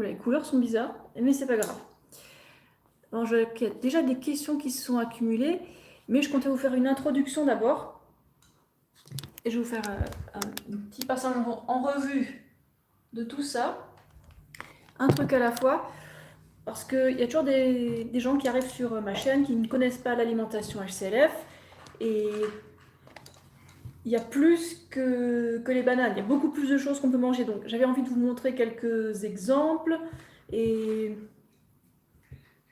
Voilà, les couleurs sont bizarres, mais c'est pas grave. Alors, il y a déjà des questions qui se sont accumulées, mais je comptais vous faire une introduction d'abord. Et je vais vous faire un petit passage en revue de tout ça. Un truc à la fois, parce qu'il y a toujours des gens qui arrivent sur ma chaîne qui ne connaissent pas l'alimentation HCLF. Et il y a plus que les bananes, il y a beaucoup plus de choses qu'on peut manger. Donc j'avais envie de vous montrer quelques exemples. Et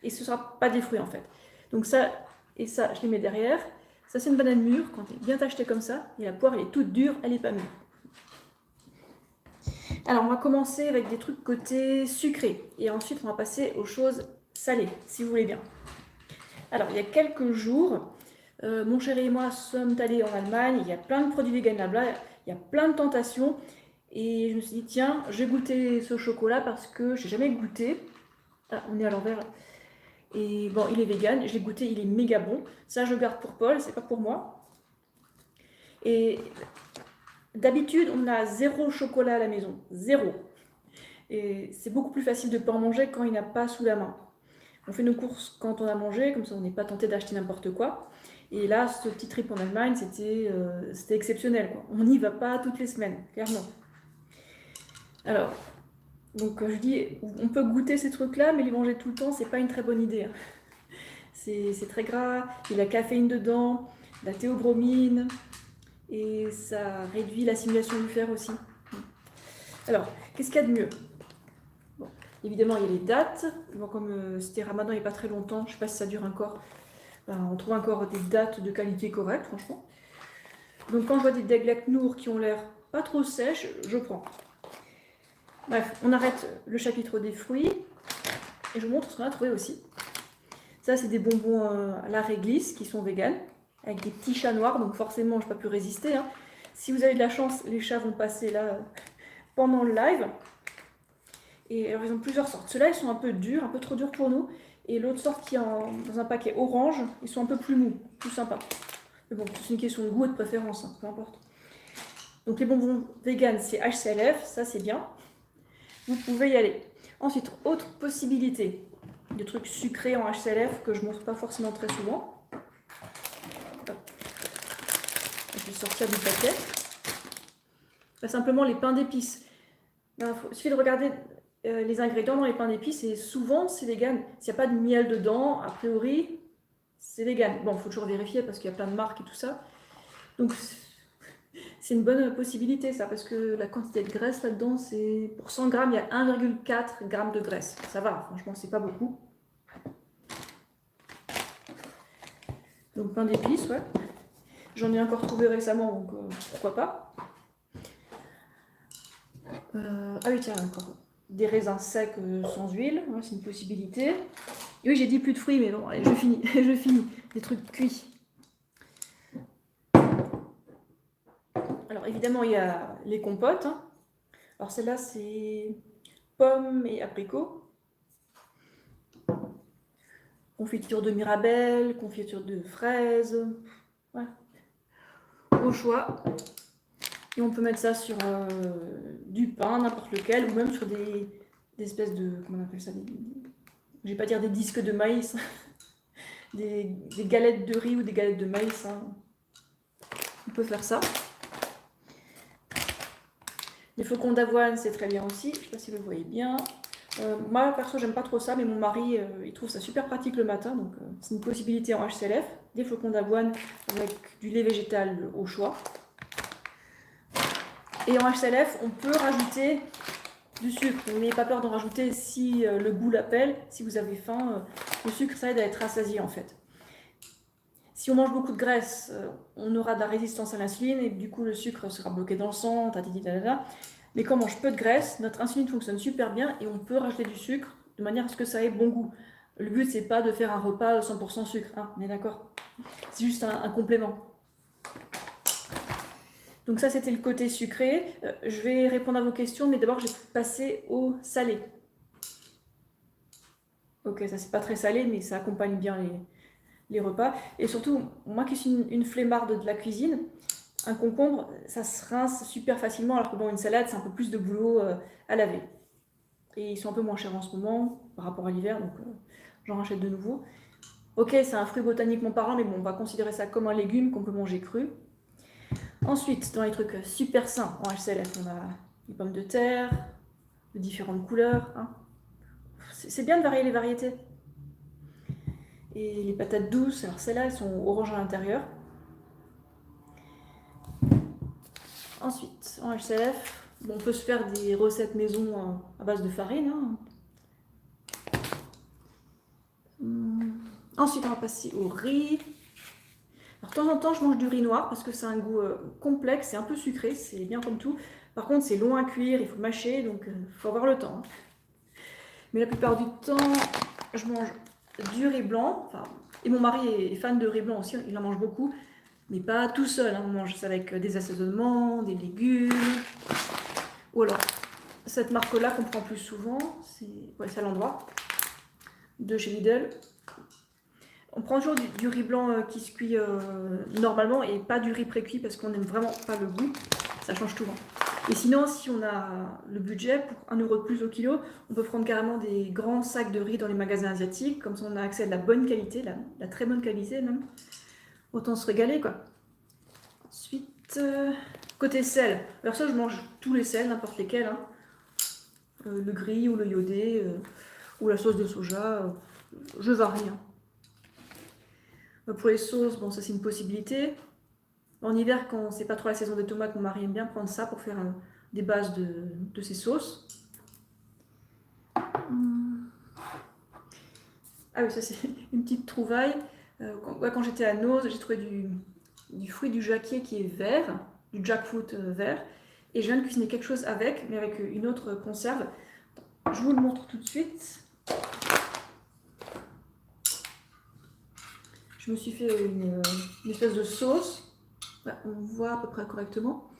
ce ne sera pas des fruits en fait. Donc ça et ça, je les mets derrière. Ça, c'est une banane mûre, quand elle est bien tachetée comme ça. Et la poire, elle est toute dure, elle n'est pas mûre. Alors, on va commencer avec des trucs côté sucré. Et ensuite, on va passer aux choses salées, si vous voulez bien. Alors, il y a quelques jours, mon chéri et moi sommes allés en Allemagne. Il y a plein de produits vegan là-bas. Il y a plein de tentations. Et je me suis dit, tiens, je vais goûter ce chocolat parce que je n'ai jamais goûté. Ah, on est à l'envers. Et bon, il est vegan, je l'ai goûté, il est méga bon. Ça, je le garde pour Paul, c'est pas pour moi. Et d'habitude, on a 0 chocolat à la maison, 0. Et c'est beaucoup plus facile de ne pas en manger quand il n'a pas sous la main. On fait nos courses quand on a mangé, comme ça on n'est pas tenté d'acheter n'importe quoi. Et là, ce petit trip en Allemagne, c'était exceptionnel, quoi. On n'y va pas toutes les semaines, clairement. Alors, donc je dis, on peut goûter ces trucs-là, mais les manger tout le temps, c'est pas une très bonne idée. C'est très gras, il y a de la caféine dedans, de la théobromine, et ça réduit l'assimilation du fer aussi. Alors, qu'est-ce qu'il y a de mieux? Bon, évidemment, il y a les dates. Bon, comme c'était Ramadan il n'y a pas très longtemps, je ne sais pas si ça dure encore, on trouve encore des dates de qualité correcte, franchement. Donc quand je vois des Deglet Nour qui ont l'air pas trop sèches, je prends. Bref, on arrête le chapitre des fruits, et je vous montre ce qu'on a trouvé aussi. Ça, c'est des bonbons à la réglisse qui sont véganes, avec des petits chats noirs, donc forcément, je n'ai pas pu résister. Hein. Si vous avez de la chance, les chats vont passer là pendant le live. Et alors, ils ont plusieurs sortes. Ceux-là, ils sont un peu durs, un peu trop durs pour nous. Et l'autre sorte qui est dans un paquet orange, ils sont un peu plus mous, plus sympas. Mais bon, c'est une question de goût et de préférence, hein, peu importe. Donc les bonbons vegan, c'est HCLF, ça c'est bien. Vous pouvez y aller. Ensuite, autre possibilité de trucs sucrés en HCLF que je ne montre pas forcément très souvent. Je vais sortir du paquet. Bah, simplement les pains d'épices. Il suffit de regarder les ingrédients dans les pains d'épices et souvent c'est vegan. S'il n'y a pas de miel dedans, a priori, c'est vegan. Bon, il faut toujours vérifier parce qu'il y a plein de marques et tout ça. Donc c'est une bonne possibilité ça, parce que la quantité de graisse là-dedans, c'est pour 100 grammes, il y a 1,4 g de graisse. Ça va, franchement, c'est pas beaucoup. Donc pain d'épices, ouais. J'en ai encore trouvé récemment, donc pourquoi pas. Ah oui, tiens, encore des raisins secs sans huile, ouais, c'est une possibilité. Et oui, j'ai dit plus de fruits, mais bon, allez, je finis. Je finis. Des trucs cuits. Alors évidemment, il y a les compotes. Hein. Alors celle-là, c'est pommes et abricots. Confiture de mirabelle, confiture de fraises. Ouais. Au choix. Et on peut mettre ça sur du pain, n'importe lequel, ou même sur des espèces de... Comment on appelle ça? Je vais pas dire des disques de maïs. des galettes de riz ou des galettes de maïs. Hein. On peut faire ça. Les flocons d'avoine, c'est très bien aussi. Je ne sais pas si vous le voyez bien. Moi, perso, j'aime pas trop ça, mais mon mari, il trouve ça super pratique le matin. Donc, c'est une possibilité en HCLF. Des flocons d'avoine avec du lait végétal au choix. Et en HCLF, on peut rajouter du sucre. N'ayez pas peur d'en rajouter si le goût l'appelle. Si vous avez faim, le sucre, ça aide à être rassasié en fait. Si on mange beaucoup de graisse, on aura de la résistance à l'insuline et du coup le sucre sera bloqué dans le sang, mais quand on mange peu de graisse, notre insuline fonctionne super bien et on peut rajouter du sucre de manière à ce que ça ait bon goût. Le but, c'est pas de faire un repas 100% sucre, hein, on est d'accord? C'est juste un complément. Donc ça, c'était le côté sucré. Je vais répondre à vos questions, mais d'abord, je vais passer au salé. Ok, ça c'est pas très salé, mais ça accompagne bien les repas. Et surtout, moi qui suis une flemmarde de la cuisine, un concombre, ça se rince super facilement, alors que bon, une salade, c'est un peu plus de boulot à laver. Et ils sont un peu moins chers en ce moment par rapport à l'hiver, donc j'en rachète de nouveau. Ok, c'est un fruit botaniquement parlant, mais bon, on va considérer ça comme un légume qu'on peut manger cru. Ensuite, dans les trucs super sains, en HCLF, on a les pommes de terre, de différentes couleurs. Hein. C'est bien de varier les variétés. Et les patates douces, alors celles-là, elles sont orange à l'intérieur. Ensuite, en HCLF, bon, on peut se faire des recettes maison à base de farine. Hein. Ensuite, on va passer au riz. Alors, de temps en temps, je mange du riz noir parce que c'est un goût complexe, c'est un peu sucré, c'est bien comme tout. Par contre, c'est long à cuire, il faut mâcher, donc il faut avoir le temps. Hein. Mais la plupart du temps, je mange du riz blanc. Enfin, et mon mari est fan de riz blanc aussi, il en mange beaucoup. Mais pas tout seul, hein. On mange ça avec des assaisonnements, des légumes. Ou alors, cette marque-là qu'on prend plus souvent, c'est à l'endroit, de chez Lidl. On prend toujours du riz blanc qui se cuit normalement et pas du riz pré-cuit parce qu'on n'aime vraiment pas le goût. Ça change tout. Et sinon, si on a le budget, pour 1 € de plus au kilo, on peut prendre carrément des grands sacs de riz dans les magasins asiatiques. Comme ça, on a accès à de la bonne qualité, la très bonne qualité même. Autant se régaler, quoi. Ensuite, côté sel. Alors ça, je mange tous les sels, n'importe lesquels. Hein. Le gris ou le iodé, ou la sauce de soja. Je varie. Hein. Pour les sauces, bon, ça c'est une possibilité. En hiver, quand c'est pas trop la saison des tomates, mon mari aime bien prendre ça pour faire des bases de ses sauces. Ah oui, ça c'est une petite trouvaille. Quand j'étais à Noz, j'ai trouvé du fruit du jacquier qui est vert, du jackfruit vert. Et je viens de cuisiner quelque chose avec, mais avec une autre conserve. Je vous le montre tout de suite. Je me suis fait une espèce de sauce. On voit à peu près correctement.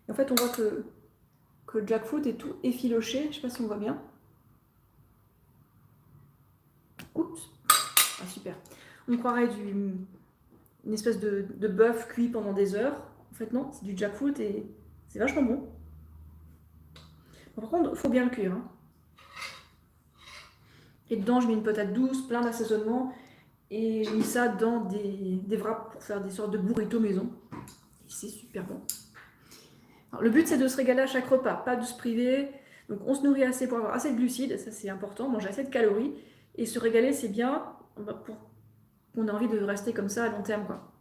Et en fait, on voit que le jackfruit est tout effiloché. Je ne sais pas si on voit bien. Oups. Ah, super. On croirait une espèce de bœuf cuit pendant des heures. En fait, non, c'est du jackfruit et c'est vachement bon. Par contre, il faut bien le cuire. Hein. Et dedans, je mets une patate douce, plein d'assaisonnement. Et j'ai mis ça dans des wraps pour faire des sortes de burritos maison. Et c'est super bon. Alors, le but, c'est de se régaler à chaque repas, pas de se priver. Donc, on se nourrit assez pour avoir assez de glucides, ça c'est important, manger assez de calories. Et se régaler, c'est bien pour qu'on ait envie de rester comme ça à long terme. Quoi.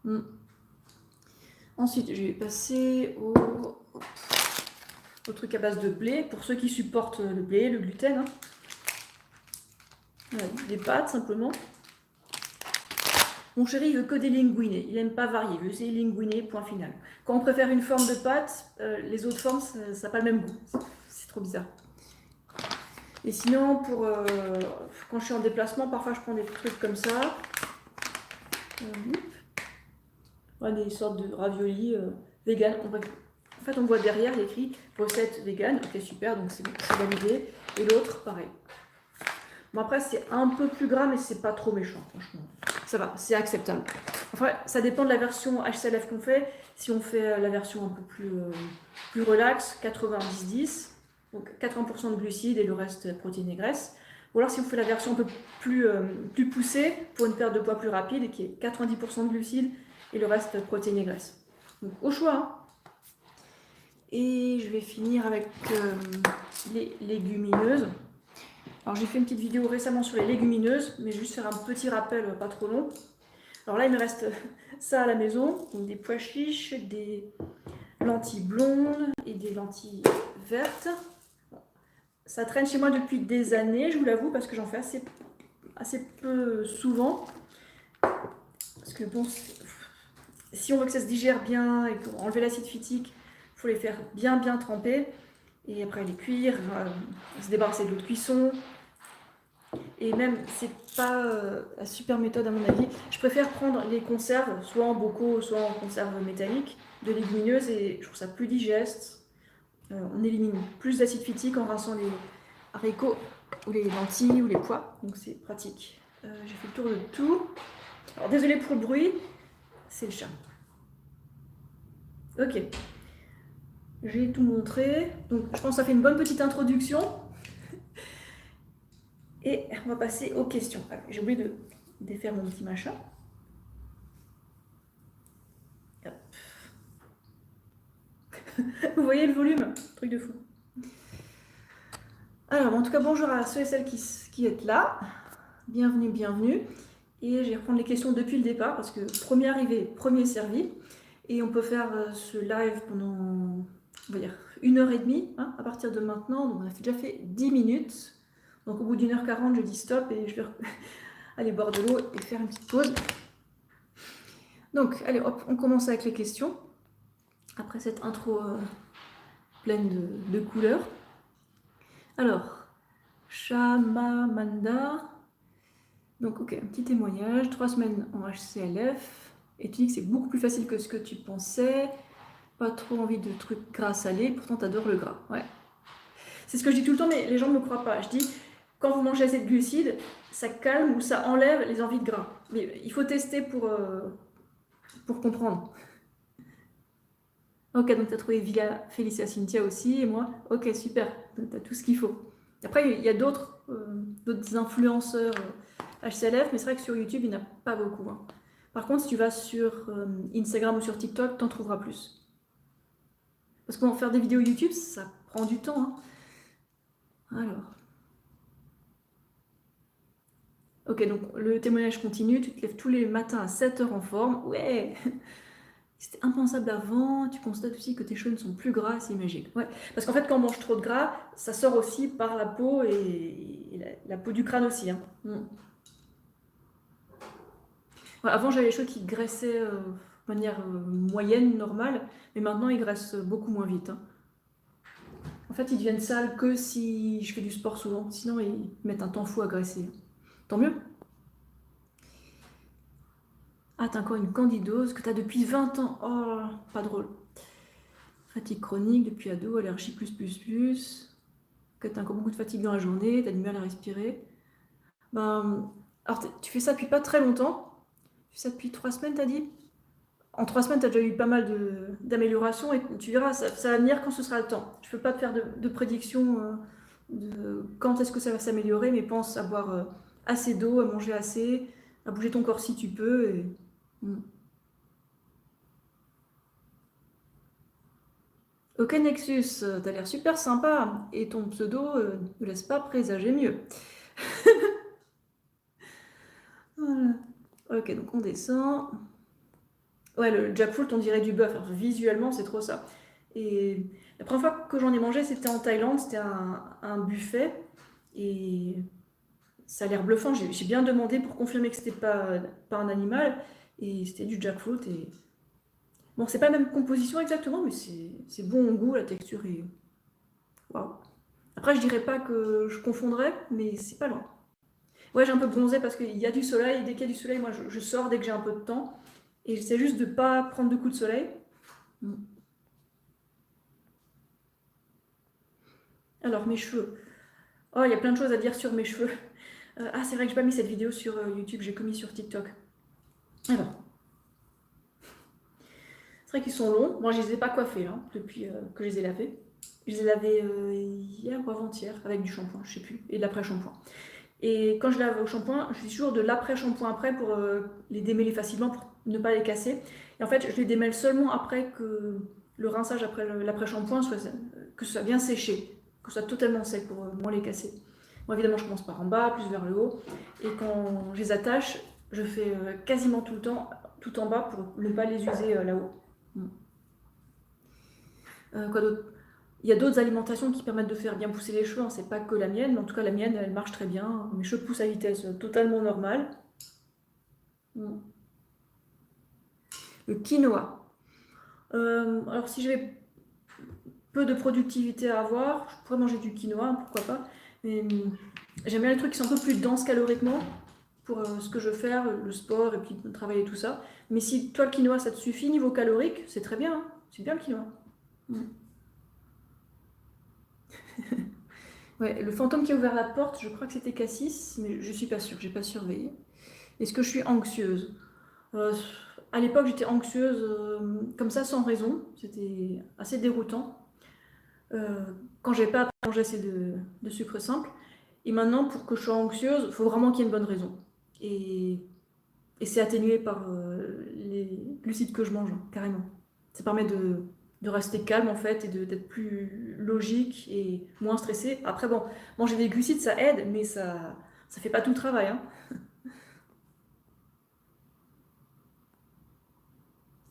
Ensuite, je vais passer au truc à base de blé. Pour ceux qui supportent le blé, le gluten. Hein. Voilà, des pâtes, simplement. Mon chéri, il veut que des linguinés. Il n'aime pas varier. Il veut des linguinés, point final. Quand on préfère une forme de pâte, les autres formes, ça n'a pas le même goût. C'est trop bizarre. Et sinon, quand je suis en déplacement, parfois je prends des trucs comme ça. Des sortes de raviolis vegan. En fait, on voit derrière, il y a écrit recette vegan. Ok, super, donc c'est bonne idée. Et l'autre, pareil. Bon, après, c'est un peu plus gras, mais c'est pas trop méchant, franchement. Ça va, c'est acceptable. Enfin, ça dépend de la version HCLF qu'on fait. Si on fait la version un peu plus relax, 90-10, donc 80% de glucides et le reste protéines et graisses. Ou alors si on fait la version un peu plus poussée, pour une perte de poids plus rapide, qui est 90% de glucides et le reste protéines et graisses. Donc au choix. Hein. Et je vais finir avec les légumineuses. Alors j'ai fait une petite vidéo récemment sur les légumineuses, mais je vais juste faire un petit rappel pas trop long. Alors là il me reste ça à la maison, donc des pois chiches, des lentilles blondes et des lentilles vertes. Ça traîne chez moi depuis des années, je vous l'avoue, parce que j'en fais assez peu souvent. Parce que bon, si on veut que ça se digère bien et pour enlever l'acide phytique, il faut les faire bien tremper. Et après les cuire, se débarrasser de l'eau de cuisson. Et même, c'est pas la super méthode à mon avis. Je préfère prendre les conserves, soit en bocaux, soit en conserve métallique, de légumineuses, et je trouve ça plus digeste. On élimine plus d'acide phytique en rinçant les haricots, ou les lentilles, ou les pois. Donc c'est pratique. J'ai fait le tour de tout. Alors désolé pour le bruit, c'est le chat. Ok. J'ai tout montré. Donc je pense que ça fait une bonne petite introduction. Et on va passer aux questions. J'ai oublié de défaire mon petit machin. Hop. Vous voyez le volume? Truc de fou. Alors, en tout cas, bonjour à ceux et celles qui êtes là. Bienvenue, bienvenue. Et je vais reprendre les questions depuis le départ parce que premier arrivé, premier servi. Et on peut faire ce live pendant, on va dire, 1h30 à partir de maintenant. Donc, on a déjà fait 10 minutes. Donc, au bout d'1h40, je dis stop et je vais aller boire de l'eau et faire une petite pause. Donc, allez, hop, on commence avec les questions. Après cette intro pleine de couleurs. Alors, Chamamanda. Donc, ok, un petit témoignage. 3 semaines en HCLF. Et tu dis que c'est beaucoup plus facile que ce que tu pensais. Pas trop envie de trucs gras salés. Pourtant, t'adores le gras. Ouais. C'est ce que je dis tout le temps, mais les gens ne me croient pas. Je dis, quand vous mangez assez de glucides, ça calme ou ça enlève les envies de gras. Mais il faut tester pour comprendre. Ok, donc tu as trouvé Villa, Félicia, Cynthia aussi, et moi. Ok, super, tu as tout ce qu'il faut. Après, il y a d'autres influenceurs HCLF, mais c'est vrai que sur YouTube, il n'y en a pas beaucoup. Hein. Par contre, si tu vas sur Instagram ou sur TikTok, tu en trouveras plus. Parce que faire des vidéos YouTube, ça prend du temps. Hein. Alors. Ok, donc le témoignage continue. Tu te lèves tous les matins à 7h en forme. Ouais. C'était impensable avant. Tu constates aussi que tes cheveux ne sont plus gras. C'est magique. Ouais. Parce qu'en fait, quand on mange trop de gras, ça sort aussi par la peau et la peau du crâne aussi. Hein. Ouais, avant, j'avais les cheveux qui graissaient de manière moyenne, normale. Mais maintenant, ils graissent beaucoup moins vite. Hein. En fait, ils deviennent sales que si je fais du sport souvent. Sinon, ils mettent un temps fou à graisser. Tant mieux. Ah, t'as encore une candidose que t'as depuis 20 ans. Oh, pas drôle. Fatigue chronique depuis ado, allergie plus. Que t'as encore beaucoup de fatigue dans la journée, t'as du mal à respirer. Ben, alors, tu fais ça depuis pas très longtemps. Tu fais ça depuis 3 semaines, t'as dit? En 3 semaines, t'as déjà eu pas mal d'améliorations et tu verras, ça va venir quand ce sera le temps. Je peux pas te faire de prédiction de quand est-ce que ça va s'améliorer, mais pense à boire assez d'eau, à manger assez, à bouger ton corps si tu peux. Et... Ok Nexus, t'as l'air super sympa et ton pseudo ne laisse pas présager mieux. Voilà. Ok, donc on descend. Ouais, le jackfruit, on dirait du bœuf. Alors, visuellement, c'est trop ça. Et la première fois que j'en ai mangé, c'était en Thaïlande, c'était un buffet. Et ça a l'air bluffant. J'ai bien demandé pour confirmer que c'était pas un animal. Et c'était du jackfruit. Et... Bon, c'est pas la même composition exactement, mais c'est bon au goût, la texture est... Waouh. Après, je dirais pas que je confondrais, mais c'est pas loin. Ouais, j'ai un peu bronzé parce qu'il y a du soleil. Et dès qu'il y a du soleil, moi, je sors dès que j'ai un peu de temps. Et j'essaie juste de ne pas prendre de coups de soleil. Alors, mes cheveux. Oh, il y a plein de choses à dire sur mes cheveux. Ah, c'est vrai que j'ai pas mis cette vidéo sur YouTube, j'ai commis sur TikTok. Alors. C'est vrai qu'ils sont longs. Moi, je les ai pas coiffés depuis que je les ai lavés. Je les ai lavés hier ou avant-hier avec du shampoing, je sais plus, et de l'après-shampoing. Et quand je lave au shampoing, je fais toujours de l'après-shampoing après pour les démêler facilement, pour ne pas les casser. Et en fait, je les démêle seulement après que le rinçage après l'après-shampoing que ce soit bien séché, que ce soit totalement sec pour moins les casser. Moi, évidemment, je commence par en bas, plus vers le haut. Et quand je les attache, je fais quasiment tout le temps tout en bas pour ne pas les user là-haut. Quoi d'autre? Il y a d'autres alimentations qui permettent de faire bien pousser les cheveux, c'est pas que la mienne, mais en tout cas la mienne, elle marche très bien. Mes cheveux poussent à vitesse totalement normale. Le quinoa. Alors si j'avais peu de productivité à avoir, je pourrais manger du quinoa, pourquoi pas. Mais j'aime bien les trucs qui sont un peu plus denses caloriquement pour ce que je veux faire, le sport et puis travailler tout ça. Mais si toi le quinoa ça te suffit niveau calorique, c'est très bien, hein. C'est bien le quinoa. Ouais, le fantôme qui a ouvert la porte, je crois que c'était Cassis, mais je suis pas sûre, j'ai pas surveillé. Est-ce que je suis anxieuse? À l'époque, j'étais anxieuse comme ça sans raison, c'était assez déroutant. Quand j'ai pas mangé assez de sucre simple. Et maintenant, pour que je sois anxieuse, il faut vraiment qu'il y ait une bonne raison. Et c'est atténué par les glucides que je mange, hein, carrément. Ça permet de rester calme en fait et d'être plus logique et moins stressé. Après, bon, manger des glucides, ça aide, mais ça fait pas tout le travail, hein.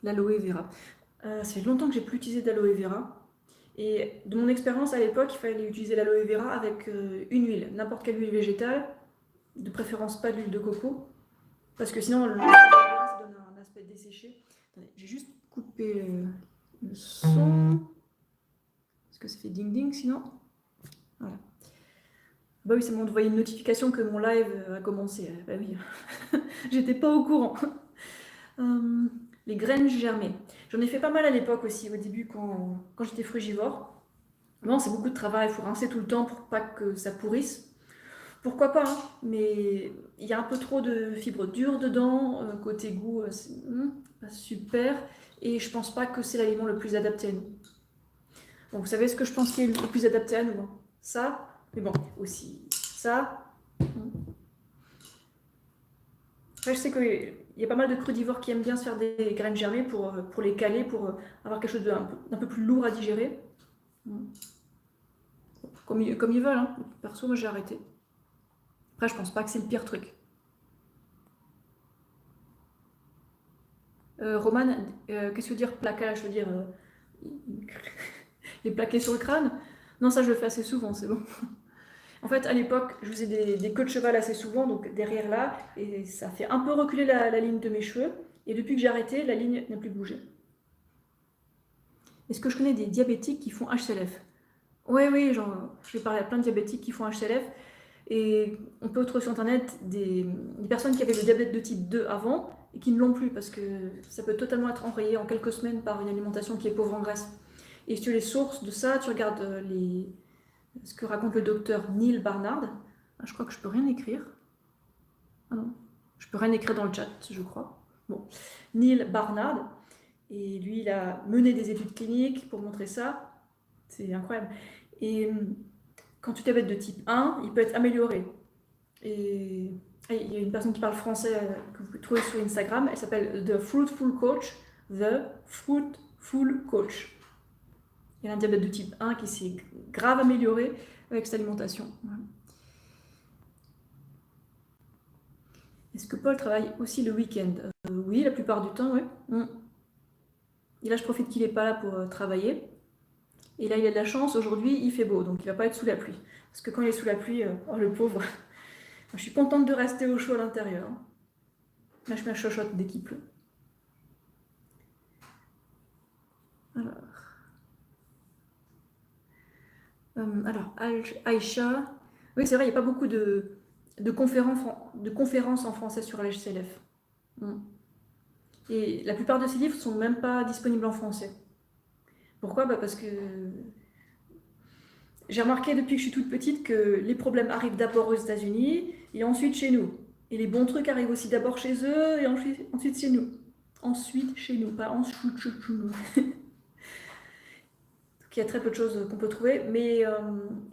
L'aloe vera. Ça fait longtemps que j'ai plus utilisé d'aloe vera. Et de mon expérience à l'époque, il fallait utiliser l'aloe vera avec une huile, n'importe quelle huile végétale, de préférence pas de l'huile de coco, parce que sinon l'aloe vera ça donne un aspect desséché. Attendez, j'ai juste coupé le son, parce que ça fait ding ding sinon. Voilà. Bah oui, ça m'a envoyé une notification que mon live a commencé. Bah oui, j'étais pas au courant. Les graines germées. J'en ai fait pas mal à l'époque aussi, au début quand j'étais frugivore. Non, c'est beaucoup de travail, il faut rincer tout le temps pour pas que ça pourrisse. Pourquoi pas, hein, mais il y a un peu trop de fibres dures dedans, côté goût, c'est pas super, et je pense pas que c'est l'aliment le plus adapté à nous. Bon, vous savez ce que je pense qui est le plus adapté à nous, hein. Ça, mais bon, aussi ça. Après, je sais qu'il y a pas mal de crudivores qui aiment bien se faire des graines germées pour les caler, pour avoir quelque chose d'un peu plus lourd à digérer. Comme ils veulent, hein. Perso, moi j'ai arrêté. Après, je pense pas que c'est le pire truc. Romane, qu'est-ce que veut dire plaquage? Je veux dire les plaquer sur le crâne? Non, ça je le fais assez souvent, c'est bon. En fait, à l'époque, je faisais des queues de cheval assez souvent, donc derrière là, et ça fait un peu reculer la ligne de mes cheveux. Et depuis que j'ai arrêté, la ligne n'a plus bougé. Est-ce que je connais des diabétiques qui font HCLF? Oui, oui, je vais parler à plein de diabétiques qui font HCLF. Et on peut trouver sur internet des personnes qui avaient le diabète de type 2 avant et qui ne l'ont plus parce que ça peut totalement être enrayé en quelques semaines par une alimentation qui est pauvre en graisse. Et si tu as les sources de ça, tu regardes ce que raconte le docteur Neil Barnard. Ah, je crois que je peux rien écrire. Ah non, je peux rien écrire dans le chat, je crois. Bon, Neil Barnard. Et lui, il a mené des études cliniques pour montrer ça. C'est incroyable. Et quand tu diabète de type 1, il peut être amélioré. Et il y a une personne qui parle français que vous pouvez trouver sur Instagram, elle s'appelle The Fruitful Coach. The Fruitful Coach. Il y a un diabète de type 1 qui s'est grave amélioré avec cette alimentation. Voilà. Est-ce que Paul travaille aussi le week-end? Oui, la plupart du temps, oui. Et là, je profite qu'il n'est pas là pour travailler. Et là, il a de la chance, aujourd'hui, il fait beau, donc il ne va pas être sous la pluie. Parce que quand il est sous la pluie, oh le pauvre, je suis contente de rester au chaud à l'intérieur. Là, je mets un chochotte dès qu'il pleut. Alors Aïcha, oui, c'est vrai, il n'y a pas beaucoup de conférences en français sur l'HCLF. Et la plupart de ces livres ne sont même pas disponibles en français. Pourquoi? Parce que j'ai remarqué depuis que je suis toute petite que les problèmes arrivent d'abord aux États-Unis et ensuite chez nous. Et les bons trucs arrivent aussi d'abord chez eux et ensuite chez nous. Ensuite chez nous, pas ensuite chez nous. Il y a très peu de choses qu'on peut trouver, mais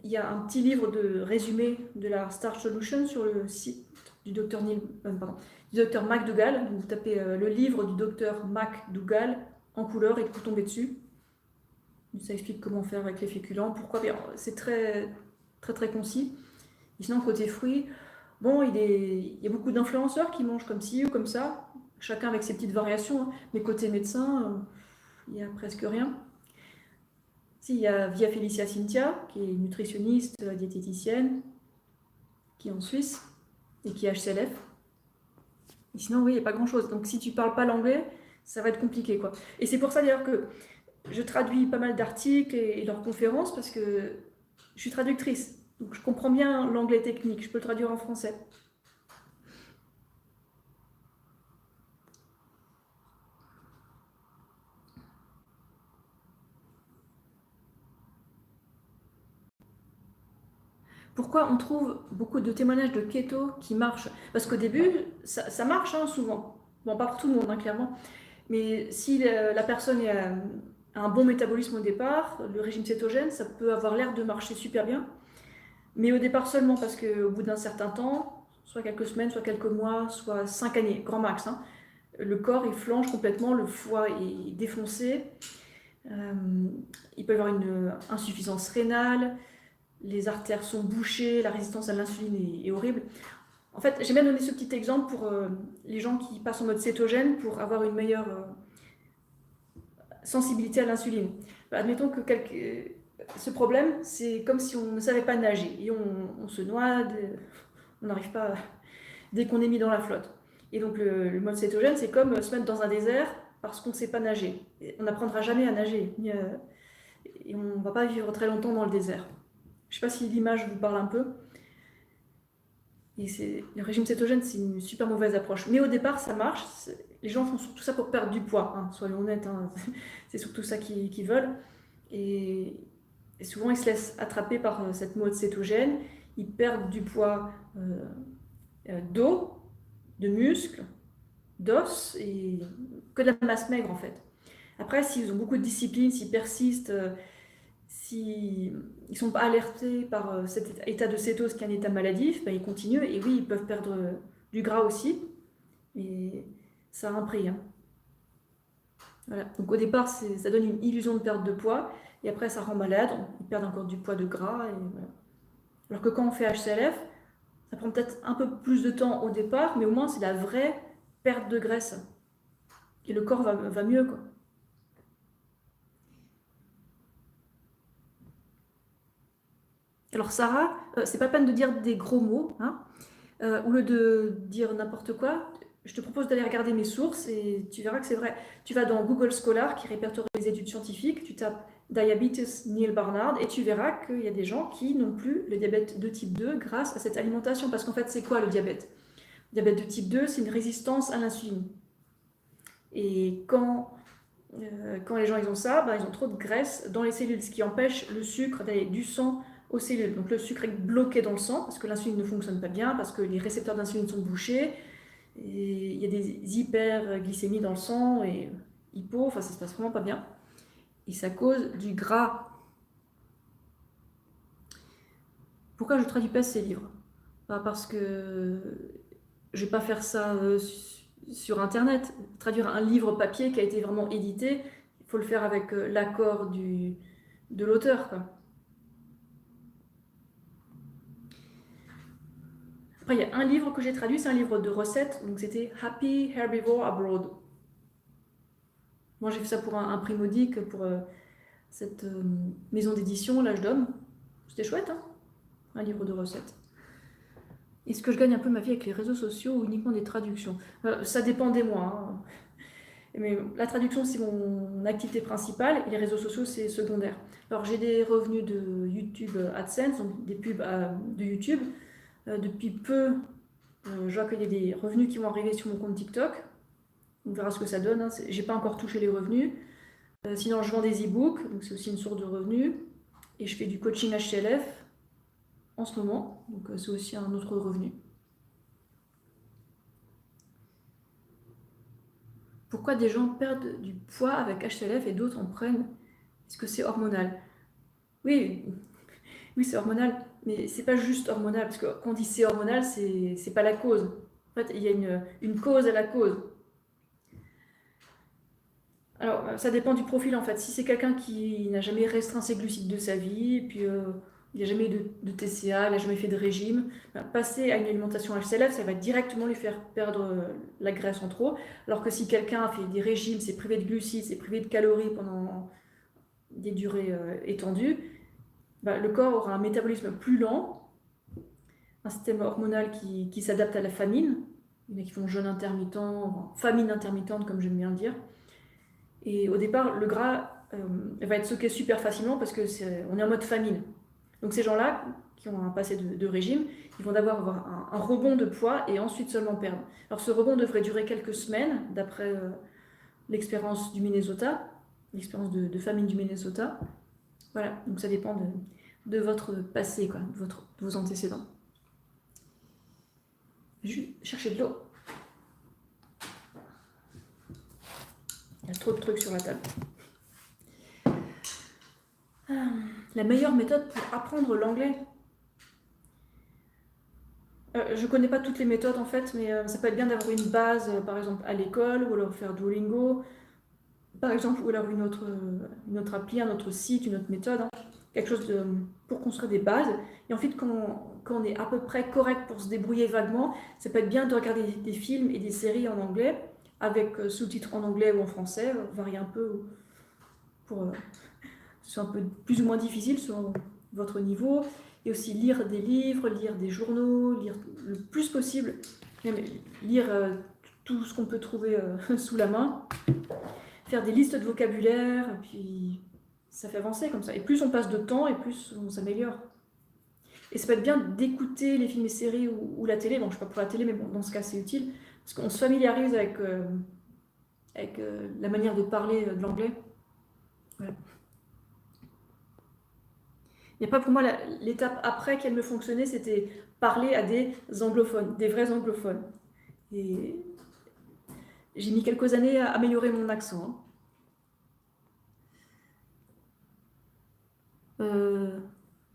il y a un petit livre de résumé de la Star Solution sur le site du docteur McDougall. Vous tapez le livre du docteur McDougall en couleur et vous tombez dessus. Ça explique comment faire avec les féculents, pourquoi. C'est très, très, très concis. Et sinon, côté fruits, bon, il y a beaucoup d'influenceurs qui mangent comme ci ou comme ça, chacun avec ses petites variations. Mais côté médecin, il n'y a presque rien. Si, il y a Via Felicia Cynthia, qui est nutritionniste, diététicienne, qui est en Suisse et qui est HCLF. Et sinon, oui, il n'y a pas grand-chose. Donc, si tu ne parles pas l'anglais, ça va être compliqué, quoi. Et c'est pour ça, d'ailleurs, que je traduis pas mal d'articles et leurs conférences, parce que je suis traductrice. Donc, je comprends bien l'anglais technique. Je peux le traduire en français. Pourquoi on trouve beaucoup de témoignages de keto qui marchent? Parce qu'au début, ça marche, hein, souvent. Bon, pas pour tout le monde, hein, clairement. Mais si la personne a un bon métabolisme au départ, le régime cétogène, ça peut avoir l'air de marcher super bien. Mais au départ seulement, parce qu'au bout d'un certain temps, soit quelques semaines, soit quelques mois, soit 5 années, grand max, hein, le corps il flanche complètement, le foie est défoncé, il peut y avoir une insuffisance rénale, les artères sont bouchées, la résistance à l'insuline est horrible. En fait, j'ai bien donné ce petit exemple pour les gens qui passent en mode cétogène pour avoir une meilleure sensibilité à l'insuline. Admettons que ce problème, c'est comme si on ne savait pas nager et on se noie, on n'arrive pas dès qu'on est mis dans la flotte. Et donc le mode cétogène, c'est comme se mettre dans un désert parce qu'on ne sait pas nager. Et on n'apprendra jamais à nager et on ne va pas vivre très longtemps dans le désert. Je ne sais pas si l'image vous parle un peu. Et le régime cétogène, c'est une super mauvaise approche. Mais au départ, ça marche. Les gens font surtout ça pour perdre du poids, hein, soyons honnêtes. Hein. C'est surtout ça qu'ils veulent. Et souvent, ils se laissent attraper par cette mode cétogène. Ils perdent du poids d'eau, de muscles, d'os, et que de la masse maigre en fait. Après, s'ils ont beaucoup de discipline, s'ils persistent, s'ils ne sont pas alertés par cet état de cétose qui est un état maladif, ben, ils continuent. Et oui, ils peuvent perdre du gras aussi. Et ça a un prix. Hein. Voilà. Donc au départ, ça donne une illusion de perte de poids. Et après, ça rend malade. Ils perdent encore du poids de gras. Et voilà. Alors que quand on fait HCLF, ça prend peut-être un peu plus de temps au départ, mais au moins c'est la vraie perte de graisse. Et le corps va mieux, quoi. Alors Sarah, c'est pas peine de dire des gros mots, hein. Au lieu de dire n'importe quoi, je te propose d'aller regarder mes sources et tu verras que c'est vrai. Tu vas dans Google Scholar qui répertorie les études scientifiques, tu tapes Diabetes Neil Barnard et tu verras qu'il y a des gens qui n'ont plus le diabète de type 2 grâce à cette alimentation. Parce qu'en fait, c'est quoi le diabète? Le diabète de type 2, c'est une résistance à l'insuline. Et quand les gens ils ont ça, ben, ils ont trop de graisse dans les cellules, ce qui empêche le sucre d'aller du sang aux cellules. Donc le sucre est bloqué dans le sang parce que l'insuline ne fonctionne pas bien, parce que les récepteurs d'insuline sont bouchés, et il y a des hyperglycémies dans le sang, et hypo, enfin ça se passe vraiment pas bien. Et ça cause du gras. Pourquoi je traduis pas ces livres? Parce que je vais pas faire ça sur internet. Traduire un livre papier qui a été vraiment édité, il faut le faire avec l'accord de l'auteur, quoi. Après, il y a un livre que j'ai traduit, c'est un livre de recettes, donc c'était Happy Herbivore Abroad. Moi, j'ai fait ça pour un prix modique pour cette maison d'édition, L'Âge d'Homme. C'était chouette, hein, un livre de recettes. Est-ce que je gagne un peu ma vie avec les réseaux sociaux ou uniquement des traductions? Ça dépend des mois. Hein. Mais la traduction, c'est mon activité principale et les réseaux sociaux, c'est secondaire. Alors, j'ai des revenus de YouTube AdSense, donc des pubs de YouTube. Depuis peu, je vois qu'il y a des revenus qui vont arriver sur mon compte TikTok. On verra ce que ça donne. Hein. J'ai pas encore touché les revenus. Sinon, je vends des e-books, donc c'est aussi une source de revenus. Et je fais du coaching HCLF en ce moment, donc c'est aussi un autre revenu. Pourquoi des gens perdent du poids avec HCLF et d'autres en prennent? Est-ce que c'est hormonal? Oui, oui, c'est hormonal, mais c'est pas juste hormonal, parce que quand on dit c'est hormonal, c'est pas la cause. En fait, il y a une cause à la cause. Alors, ça dépend du profil en fait. Si c'est quelqu'un qui n'a jamais restreint ses glucides de sa vie, et puis il n'a jamais eu de TCA, il n'a jamais fait de régime, passer à une alimentation HCLF, ça va directement lui faire perdre la graisse en trop. Alors que si quelqu'un a fait des régimes, s'est privé de glucides, s'est privé de calories pendant des durées étendues, le corps aura un métabolisme plus lent, un système hormonal qui s'adapte à la famine. Il y en a qui font jeûne intermittent, famine intermittente comme j'aime bien le dire. Et au départ, le gras va être stocké super facilement parce que on est en mode famine. Donc ces gens-là, qui ont un passé de régime, ils vont d'abord avoir un rebond de poids et ensuite seulement perdre. Alors ce rebond devrait durer quelques semaines, d'après l'expérience du Minnesota, l'expérience de famine du Minnesota. Voilà, donc ça dépend de votre passé, quoi, de vos antécédents. Je vais chercher de l'eau. Il y a trop de trucs sur la table. La meilleure méthode pour apprendre l'anglais. Je connais pas toutes les méthodes en fait, mais ça peut être bien d'avoir une base, par exemple à l'école, ou alors faire Duolingo, par exemple, ou alors une autre appli, un autre site, une autre méthode, hein. Quelque chose pour construire des bases. Et ensuite, quand on est à peu près correct pour se débrouiller vaguement, ça peut être bien de regarder des films et des séries en anglais, avec sous-titres en anglais ou en français, varier un peu pour que ce soit un peu plus ou moins difficile selon votre niveau. Et aussi lire des livres, lire des journaux, lire le plus possible, même lire tout ce qu'on peut trouver sous la main, faire des listes de vocabulaire, et puis ça fait avancer comme ça. Et plus on passe de temps, et plus on s'améliore. Et ça peut être bien d'écouter les films et séries ou la télé. Bon, je ne suis pas pour la télé, mais bon, dans ce cas, c'est utile. Parce qu'on se familiarise avec la manière de parler de l'anglais. Voilà. Il n'y a pas pour moi l'étape après qui a me fonctionner, c'était parler à des anglophones, des vrais anglophones. Et j'ai mis quelques années à améliorer mon accent, hein.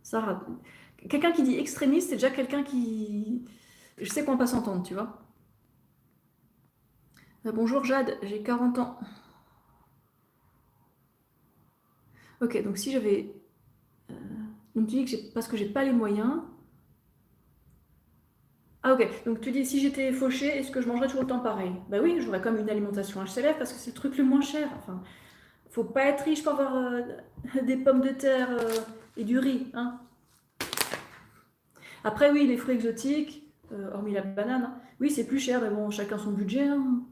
Sarah, quelqu'un qui dit extrémiste, c'est déjà quelqu'un qui... Je sais qu'on va pas s'entendre, tu vois. Bonjour Jade, j'ai 40 ans. Ok, donc si j'avais... donc tu dis que parce que j'ai pas les moyens... Ah ok, donc tu dis si j'étais fauchée, est-ce que je mangerais toujours le temps pareil? Bah oui, j'aurais comme une alimentation HCLF parce que c'est le truc le moins cher. Enfin, faut pas être riche pour avoir des pommes de terre et du riz, hein. Après oui, les fruits exotiques, hormis la banane, hein. Oui, c'est plus cher, mais bon, chacun son budget, hein.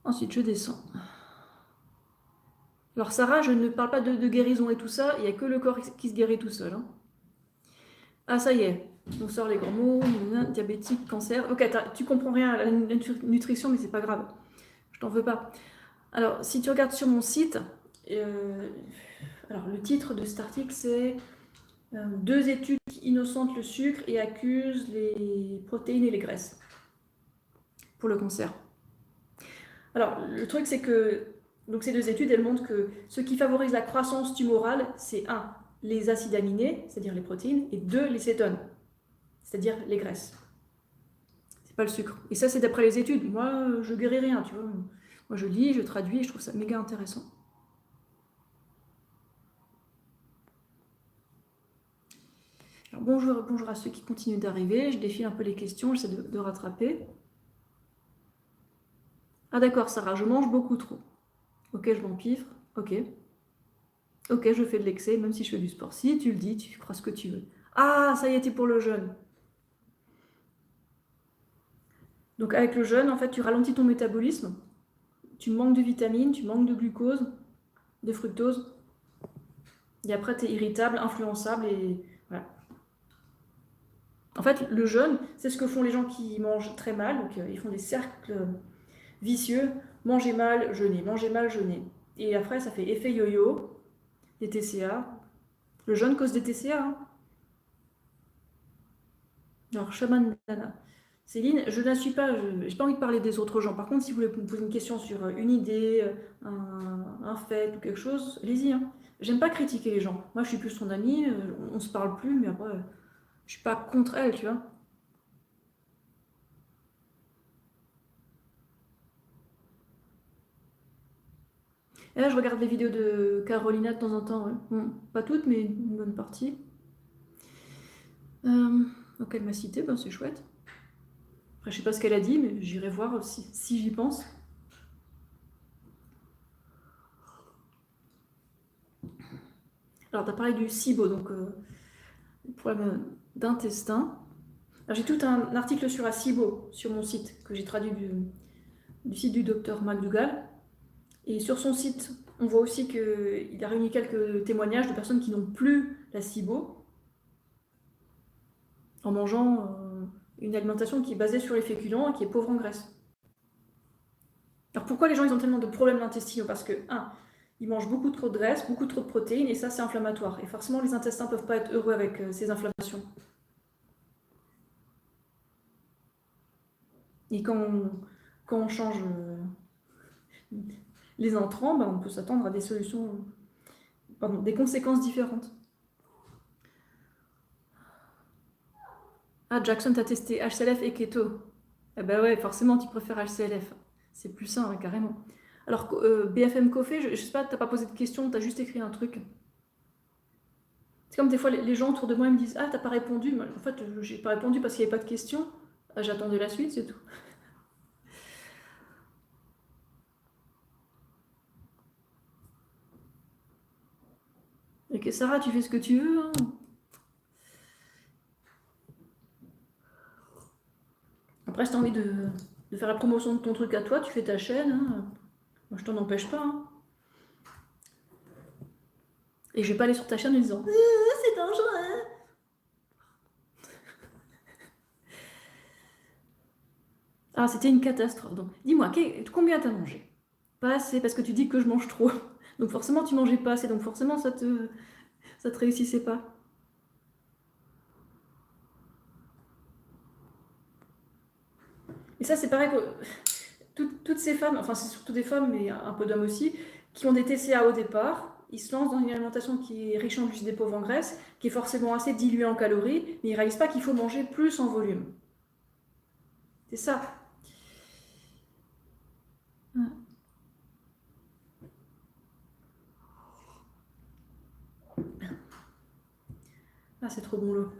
Ensuite, je descends. Alors Sarah, je ne parle pas de guérison et tout ça, il n'y a que le corps qui se guérit tout seul, hein. Ah ça y est, on sort les grands mots, diabétique, cancer. Ok, tu comprends rien à la nutrition, mais c'est pas grave, je t'en veux pas. Alors, si tu regardes sur mon site, alors le titre de cet article c'est deux études qui innocentent le sucre et accusent les protéines et les graisses pour le cancer. Alors, le truc c'est que donc ces deux études, elles montrent que ce qui favorise la croissance tumorale, c'est un, les acides aminés, c'est-à-dire les protéines, et deux, les cétones, c'est-à-dire les graisses. C'est pas le sucre. Et ça, c'est d'après les études. Moi, je guéris rien, tu vois. Moi, je lis, je traduis, et je trouve ça méga intéressant. Alors, bonjour à ceux qui continuent d'arriver. Je défile un peu les questions, j'essaie de rattraper. Ah d'accord, Sarah, je mange beaucoup trop. Ok, je m'empiffre. Ok. Ok, je fais de l'excès, même si je fais du sport. Si, tu le dis, tu feras ce que tu veux. Ah, ça y est, t'es pour le jeûne. Donc avec le jeûne, en fait, tu ralentis ton métabolisme. Tu manques de vitamines, tu manques de glucose, de fructose. Et après, tu es irritable, influençable et voilà. En fait, le jeûne, c'est ce que font les gens qui mangent très mal. Donc, ils font des cercles vicieux. Manger mal, jeûner. Manger mal, jeûner. Et après, ça fait effet yo-yo, des TCA. Le jeûne cause des TCA, hein. Alors, chaman Nana. Céline, je ne suis pas, je n'ai pas envie de parler des autres gens. Par contre, si vous voulez me poser une question sur une idée, un fait ou quelque chose, allez-y, hein. J'aime pas critiquer les gens. Moi, je suis plus son amie, on se parle plus, mais après, je suis pas contre elle, tu vois. Et là, je regarde les vidéos de Carolina de temps en temps, ouais. Bon, pas toutes, mais une bonne partie. Donc, elle m'a cité, ben, c'est chouette. Après, je sais pas ce qu'elle a dit, mais j'irai voir si j'y pense. Alors, tu as parlé du SIBO, donc problème d'intestin. J'ai tout un article sur la SIBO sur mon site, que j'ai traduit du site du docteur McDougall. Et sur son site, on voit aussi qu'il a réuni quelques témoignages de personnes qui n'ont plus la SIBO en mangeant une alimentation qui est basée sur les féculents et qui est pauvre en graisse. Alors pourquoi les gens ils ont tellement de problèmes d'intestin? Parce que, un, ils mangent beaucoup trop de graisse, beaucoup trop de protéines, et ça c'est inflammatoire. Et forcément les intestins ne peuvent pas être heureux avec ces inflammations. Et quand on change les intrants, ben, on peut s'attendre à des solutions, pardon, des conséquences différentes. Ah, Jackson, t'as testé HCLF et Keto. Eh ben ouais, forcément, tu préfères HCLF. C'est plus sain, hein, carrément. Alors, BFM Coffee, je sais pas, t'as pas posé de questions, t'as juste écrit un truc. C'est comme des fois, les gens autour de moi ils me disent: Ah, t'as pas répondu. En fait, j'ai pas répondu parce qu'il n'y avait pas de questions. Ah, j'attendais la suite, c'est tout. Et que Sarah, tu fais ce que tu veux, hein. Après, si t'as envie de faire la promotion de ton truc à toi, tu fais ta chaîne, hein. Moi, je t'en empêche pas, hein. Et je vais pas aller sur ta chaîne en disant c'est dangereux. Ah, c'était une catastrophe. Donc, dis-moi, combien t'as mangé? Pas assez, parce que tu dis que je mange trop. Donc forcément, tu mangeais pas assez, donc forcément, ça te réussissait pas. Et ça, c'est pareil que toutes ces femmes, enfin, c'est surtout des femmes, mais un peu d'hommes aussi, qui ont des TCA au départ, ils se lancent dans une alimentation qui est riche en glucides et pauvre en graisse, qui est forcément assez diluée en calories, mais ils réalisent pas qu'il faut manger plus en volume. C'est ça. Ah, c'est trop bon l'eau.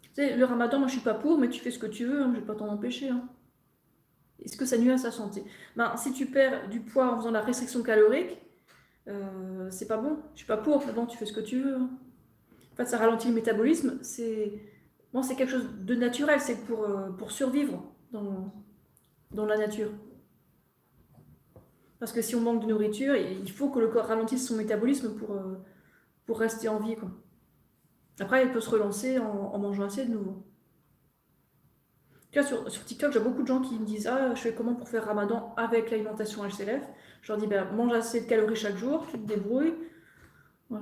Tu sais, le ramadan, moi je suis pas pour, mais tu fais ce que tu veux, hein, je vais pas t'en empêcher, hein. Est-ce que ça nuit à sa santé? Ben, si tu perds du poids en faisant la restriction calorique, c'est pas bon. Je suis pas pour, mais bon, tu fais ce que tu veux, hein. En fait, ça ralentit le métabolisme. C'est quelque chose de naturel, c'est pour survivre dans la nature. Parce que si on manque de nourriture, il faut que le corps ralentisse son métabolisme pour rester en vie, quoi. Après, il peut se relancer en mangeant assez de nouveau. Tu vois, sur TikTok, j'ai beaucoup de gens qui me disent: Ah, je fais comment pour faire ramadan avec l'alimentation HCLF? Je leur dis: ben, mange assez de calories chaque jour, tu te débrouilles. Ouais.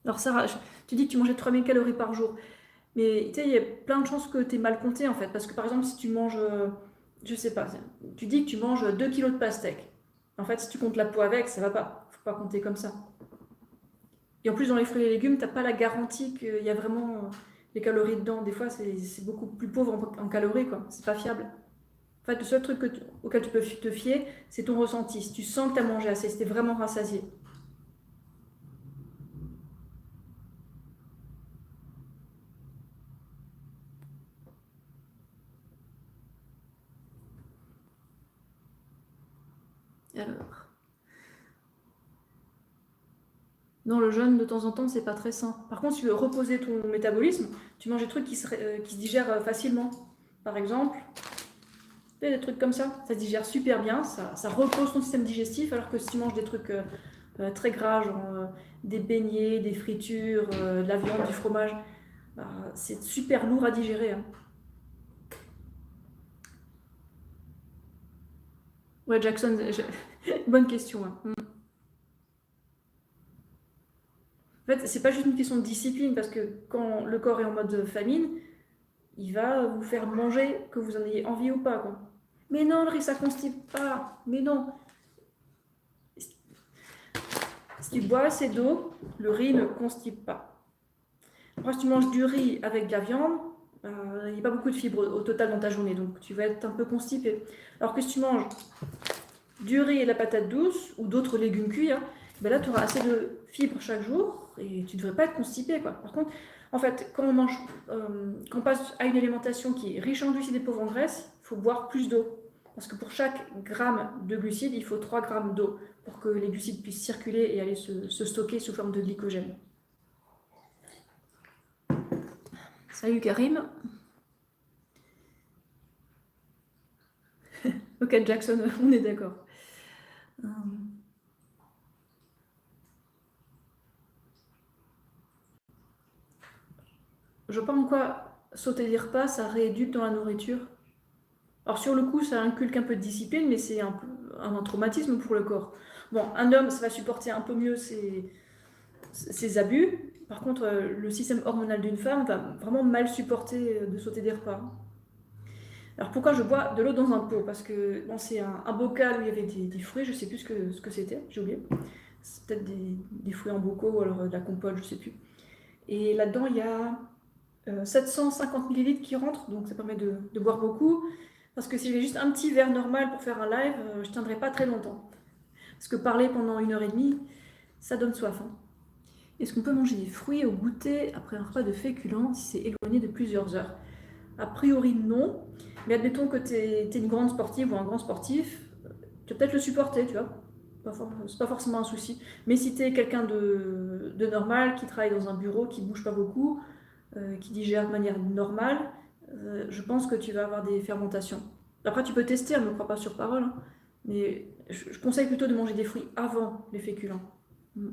Alors, Sarah, tu dis que tu mangeais 3000 calories par jour. Mais tu sais, il y a plein de chances que tu aies mal compté en fait. Parce que par exemple, si tu manges, je sais pas, tu dis que tu manges 2 kilos de pastèque. En fait, si tu comptes la peau avec, ça va pas. Faut pas compter comme ça. Et en plus, dans les fruits et légumes, t'as pas la garantie qu'il y a vraiment les calories dedans. Des fois, c'est beaucoup plus pauvre en calories, quoi. C'est pas fiable. En fait, le seul truc auquel tu peux te fier, c'est ton ressenti. Si tu sens que tu as mangé assez, si t'es vraiment rassasié. Alors. Non, le jeûne, de temps en temps, c'est pas très sain. Par contre, si tu veux reposer ton métabolisme, tu manges des trucs qui se digèrent facilement. Par exemple, des trucs comme ça se digère super bien, ça repose ton système digestif, alors que si tu manges des trucs très gras, genre des beignets, des fritures, de la viande, du fromage, bah, c'est super lourd à digérer, hein. Ouais, Jackson, bonne question, hein. En fait, c'est pas juste une question de discipline, parce que quand le corps est en mode famine, il va vous faire manger, que vous en ayez envie ou pas, quoi. Mais non, le riz, ça constipe pas. Mais non. Si tu bois assez d'eau, le riz ne constipe pas. Après, si tu manges du riz avec de la viande, il n'y a pas beaucoup de fibres au total dans ta journée, donc tu vas être un peu constipé. Alors que si tu manges du riz et de la patate douce, ou d'autres légumes cuits, hein, ben là, tu auras assez de fibres chaque jour, et tu ne devrais pas être constipé, quoi. Par contre, en fait, quand on passe à une alimentation qui est riche en glucides et pauvre en graisse, il faut boire plus d'eau. Parce que pour chaque gramme de glucides, il faut 3 grammes d'eau pour que les glucides puissent circuler et aller se stocker sous forme de glycogène. Salut Karim. Ok Jackson, on est d'accord. Je pense en quoi sauter des repas, ça rééduque dans la nourriture. Alors sur le coup, ça inculque un peu de discipline, mais c'est un traumatisme pour le corps. Bon, un homme, ça va supporter un peu mieux ses abus, Par contre, le système hormonal d'une femme va vraiment mal supporter de sauter des repas. Alors pourquoi je bois de l'eau dans un pot? Parce que bon, c'est un bocal où il y avait des fruits, je ne sais plus ce que c'était, j'ai oublié. C'est peut-être des fruits en bocaux ou alors de la compote, je ne sais plus. Et là-dedans, il y a 750 millilitres qui rentrent, donc ça permet de boire beaucoup. Parce que si j'avais juste un petit verre normal pour faire un live, je ne tiendrais pas très longtemps. Parce que parler pendant 1 h 30, ça donne soif. Hein. Est-ce qu'on peut manger des fruits au goûter après un repas de féculents si c'est éloigné de plusieurs heures? A priori, non. Mais admettons que tu es une grande sportive ou un grand sportif, tu vas peut-être le supporter, tu vois. C'est pas forcément un souci. Mais si tu es quelqu'un de normal, qui travaille dans un bureau, qui bouge pas beaucoup, qui digère de manière normale, je pense que tu vas avoir des fermentations. Après, tu peux tester, on ne me croit pas sur parole, hein, mais je conseille plutôt de manger des fruits avant les féculents. Il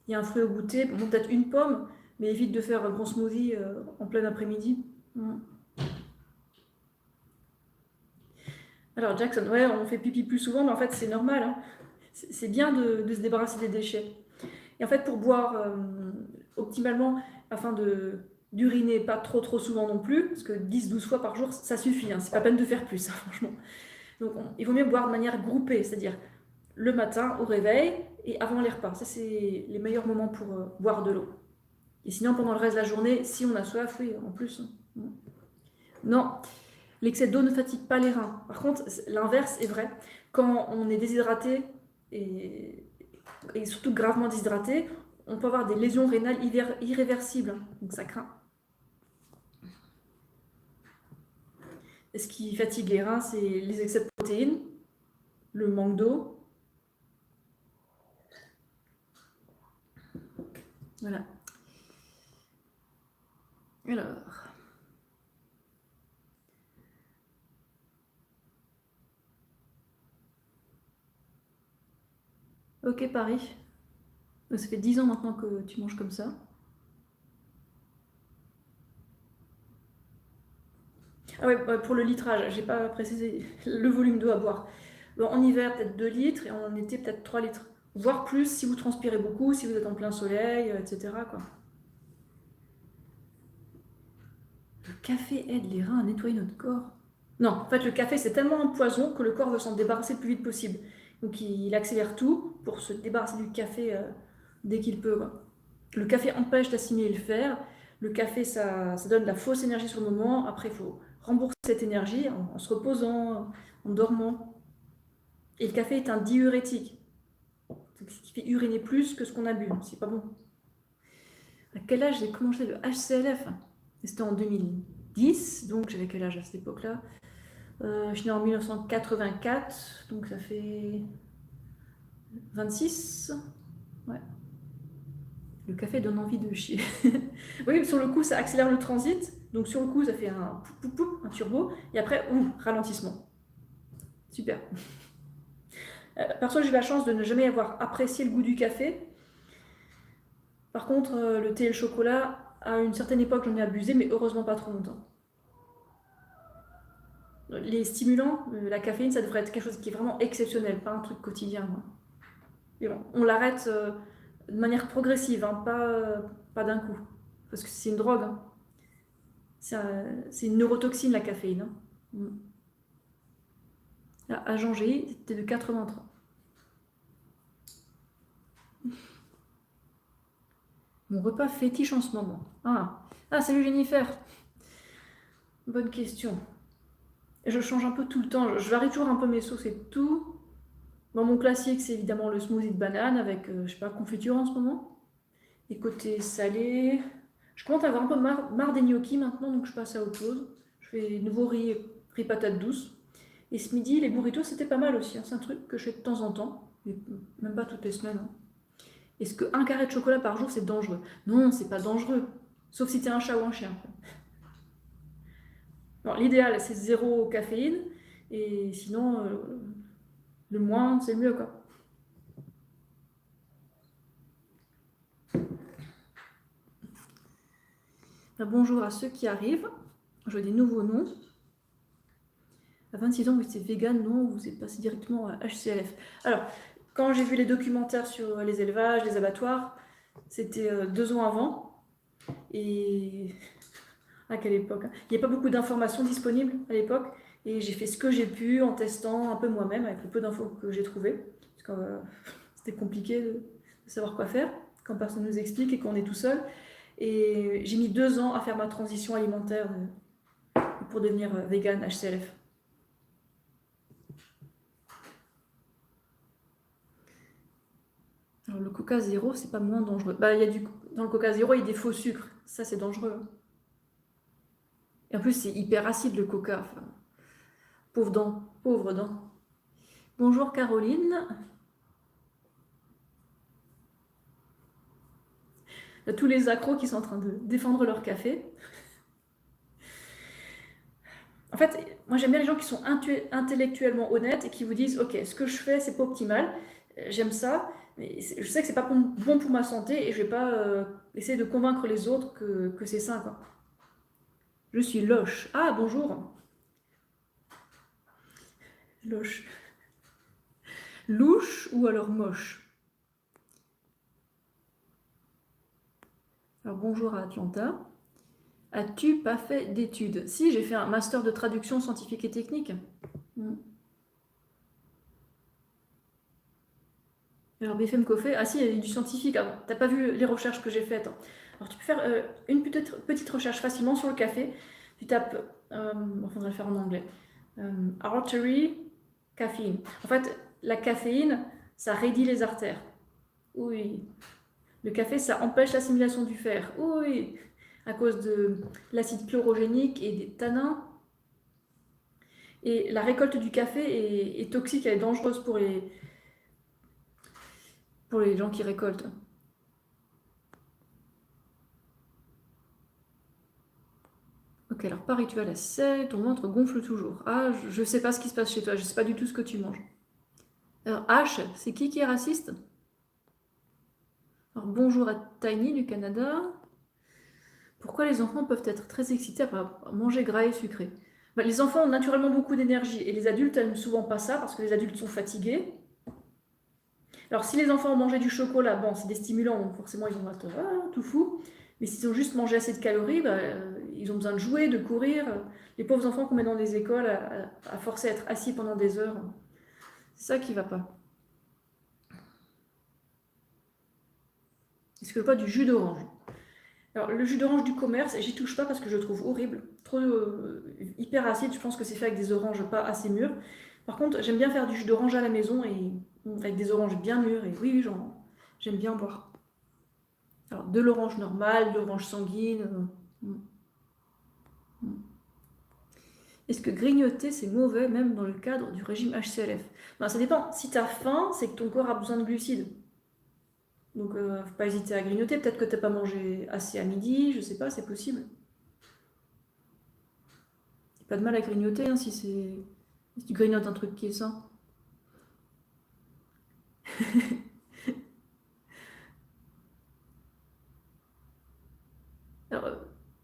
y a un fruit au goûter, bon, peut-être une pomme, mais évite de faire un grand smoothie en plein après-midi. Alors Jackson, ouais, on fait pipi plus souvent, mais en fait c'est normal. Hein. C'est bien de se débarrasser des déchets. Et en fait, pour boire optimalement, afin d'uriner pas trop souvent non plus, parce que 10-12 fois par jour, ça suffit. Hein, c'est pas peine de faire plus, hein, franchement. Donc il vaut mieux boire de manière groupée, c'est-à-dire le matin au réveil et avant les repas. Ça, c'est les meilleurs moments pour boire de l'eau. Et sinon, pendant le reste de la journée, si on a soif, oui, en plus. Non, l'excès d'eau ne fatigue pas les reins. Par contre, l'inverse est vrai. Quand on est déshydraté et surtout gravement déshydraté, on peut avoir des lésions rénales irréversibles. Donc ça craint. Et ce qui fatigue les reins, c'est les excès de protéines, le manque d'eau. Voilà. Alors. Ok, Paris. Ça fait 10 ans maintenant que tu manges comme ça. Ah ouais, pour le litrage, j'ai pas précisé le volume d'eau à boire. Bon, en hiver, peut-être 2 litres et en été, peut-être 3 litres. Voire plus si vous transpirez beaucoup, si vous êtes en plein soleil, etc. Quoi. Le café aide les reins à nettoyer notre corps. Non, en fait, le café, c'est tellement un poison que le corps veut s'en débarrasser le plus vite possible. Donc, il accélère tout pour se débarrasser du café dès qu'il peut. Quoi. Le café empêche d'assimiler le fer. Le café, ça donne de la fausse énergie sur le moment. Après, il faut rembourser cette énergie en se reposant, en dormant. Et le café est un diurétique, ce qui fait uriner plus que ce qu'on a bu. C'est pas bon. À quel âge j'ai commencé le HCLF? C'était en 2010, donc j'avais quel âge à cette époque-là? Je suis née en 1984, donc ça fait 26. Ouais. Le café donne envie de chier. Oui, sur le coup, ça accélère le transit. Donc sur le coup, ça fait un poup, poup, poup, un turbo. Et après, ralentissement. Super. Perso, j'ai eu la chance de ne jamais avoir apprécié le goût du café. Par contre, le thé et le chocolat, à une certaine époque, j'en ai abusé, mais heureusement pas trop longtemps. Les stimulants, la caféine, ça devrait être quelque chose qui est vraiment exceptionnel, pas un truc quotidien. Et bon, on l'arrête de manière progressive, hein, pas d'un coup. Parce que c'est une drogue. Hein. C'est une neurotoxine, la caféine. Hein. Là, à Jean-Géry, c'était de 83. Mon repas fétiche en ce moment. Salut Jennifer. Bonne question. Je change un peu tout le temps. Je varie toujours un peu mes sauces et tout. Bon, mon classique, c'est évidemment le smoothie de banane avec, je sais pas, confiture en ce moment. Et côté salé, je commence à avoir un peu marre des gnocchis maintenant, donc je passe à autre chose. Je fais nouveau riz patate douce. Et ce midi, les burritos, c'était pas mal aussi. Hein. C'est un truc que je fais de temps en temps, mais même pas toutes les semaines. Hein. Est-ce qu'un carré de chocolat par jour, c'est dangereux? Non, c'est pas dangereux. Sauf si t'es un chat ou un chien. Bon, l'idéal, c'est zéro caféine. Et sinon, le moins, c'est mieux, quoi. Bonjour à ceux qui arrivent. Je vois des nouveaux noms. À 26 ans, vous êtes vegan, non, vous êtes passé directement à HCLF. Alors, quand j'ai vu les documentaires sur les élevages, les abattoirs, C'était 2 ans avant. Et à quelle époque, hein. Il n'y a pas beaucoup d'informations disponibles à l'époque. Et j'ai fait ce que j'ai pu en testant un peu moi-même avec le peu d'infos que j'ai trouvées. Parce que c'était compliqué de savoir quoi faire quand personne ne nous explique et qu'on est tout seul. Et j'ai mis 2 ans à faire ma transition alimentaire pour devenir vegan HCLF. Alors, le Coca zéro, c'est pas moins dangereux. Bah, dans le Coca zéro, il y a des faux sucres. Ça, c'est dangereux. Et en plus, c'est hyper acide le Coca. Enfin, pauvre dent, pauvre dent. Bonjour Caroline. Il y a tous les accros qui sont en train de défendre leur café. En fait, moi j'aime bien les gens qui sont intellectuellement honnêtes et qui vous disent ok, ce que je fais c'est pas optimal, j'aime ça, mais je sais que c'est pas bon pour ma santé et je vais pas essayer de convaincre les autres que c'est sain, quoi. Je suis Loche. Ah bonjour. Loche. Louche ou alors moche. Alors bonjour à Atlanta. As-tu pas fait d'études? Si, j'ai fait un master de traduction scientifique et technique. Alors BFM Coffee, ah si, il y a du scientifique. Ah, t'as pas vu les recherches que j'ai faites, hein. Alors tu peux faire une petite recherche facilement sur le café. Tu tapes, il faudrait le faire en anglais, artery caffeine. En fait, la caféine, ça raidit les artères. Oui. Le café, ça empêche l'assimilation du fer. Oui. À cause de l'acide chlorogénique et des tanins. Et la récolte du café est toxique, elle est dangereuse pour les gens qui récoltent. Ok, alors pas rituel à sel, ton ventre gonfle toujours. Ah, je sais pas ce qui se passe chez toi, je sais pas du tout ce que tu manges. Alors H, c'est qui est raciste? Alors bonjour à Tiny du Canada. Pourquoi les enfants peuvent être très excités après manger gras et sucré? Bah, les enfants ont naturellement beaucoup d'énergie et les adultes n'aiment souvent pas ça parce que les adultes sont fatigués. Alors si les enfants ont mangé du chocolat, bon, c'est des stimulants, donc forcément ils vont être tout fous. Mais s'ils ont juste mangé assez de calories, bah, ils ont besoin de jouer, de courir. Les pauvres enfants qu'on met dans des écoles à forcer à être assis pendant des heures, c'est ça qui va pas. Est-ce que je bois du jus d'orange? Alors le jus d'orange du commerce, j'y touche pas parce que je le trouve horrible, trop hyper acide. Je pense que c'est fait avec des oranges pas assez mûres. Par contre, j'aime bien faire du jus d'orange à la maison et avec des oranges bien mûres. Et oui, j'aime bien boire. Alors de l'orange normale, de l'orange sanguine. Est-ce que grignoter c'est mauvais même dans le cadre du régime HCLF? Ben, ça dépend. Si tu as faim, c'est que ton corps a besoin de glucides. Donc faut pas hésiter à grignoter. Peut-être que tu n'as pas mangé assez à midi, je sais pas, c'est possible. Pas de mal à grignoter, hein, si tu grignotes un truc qui est sain. Alors,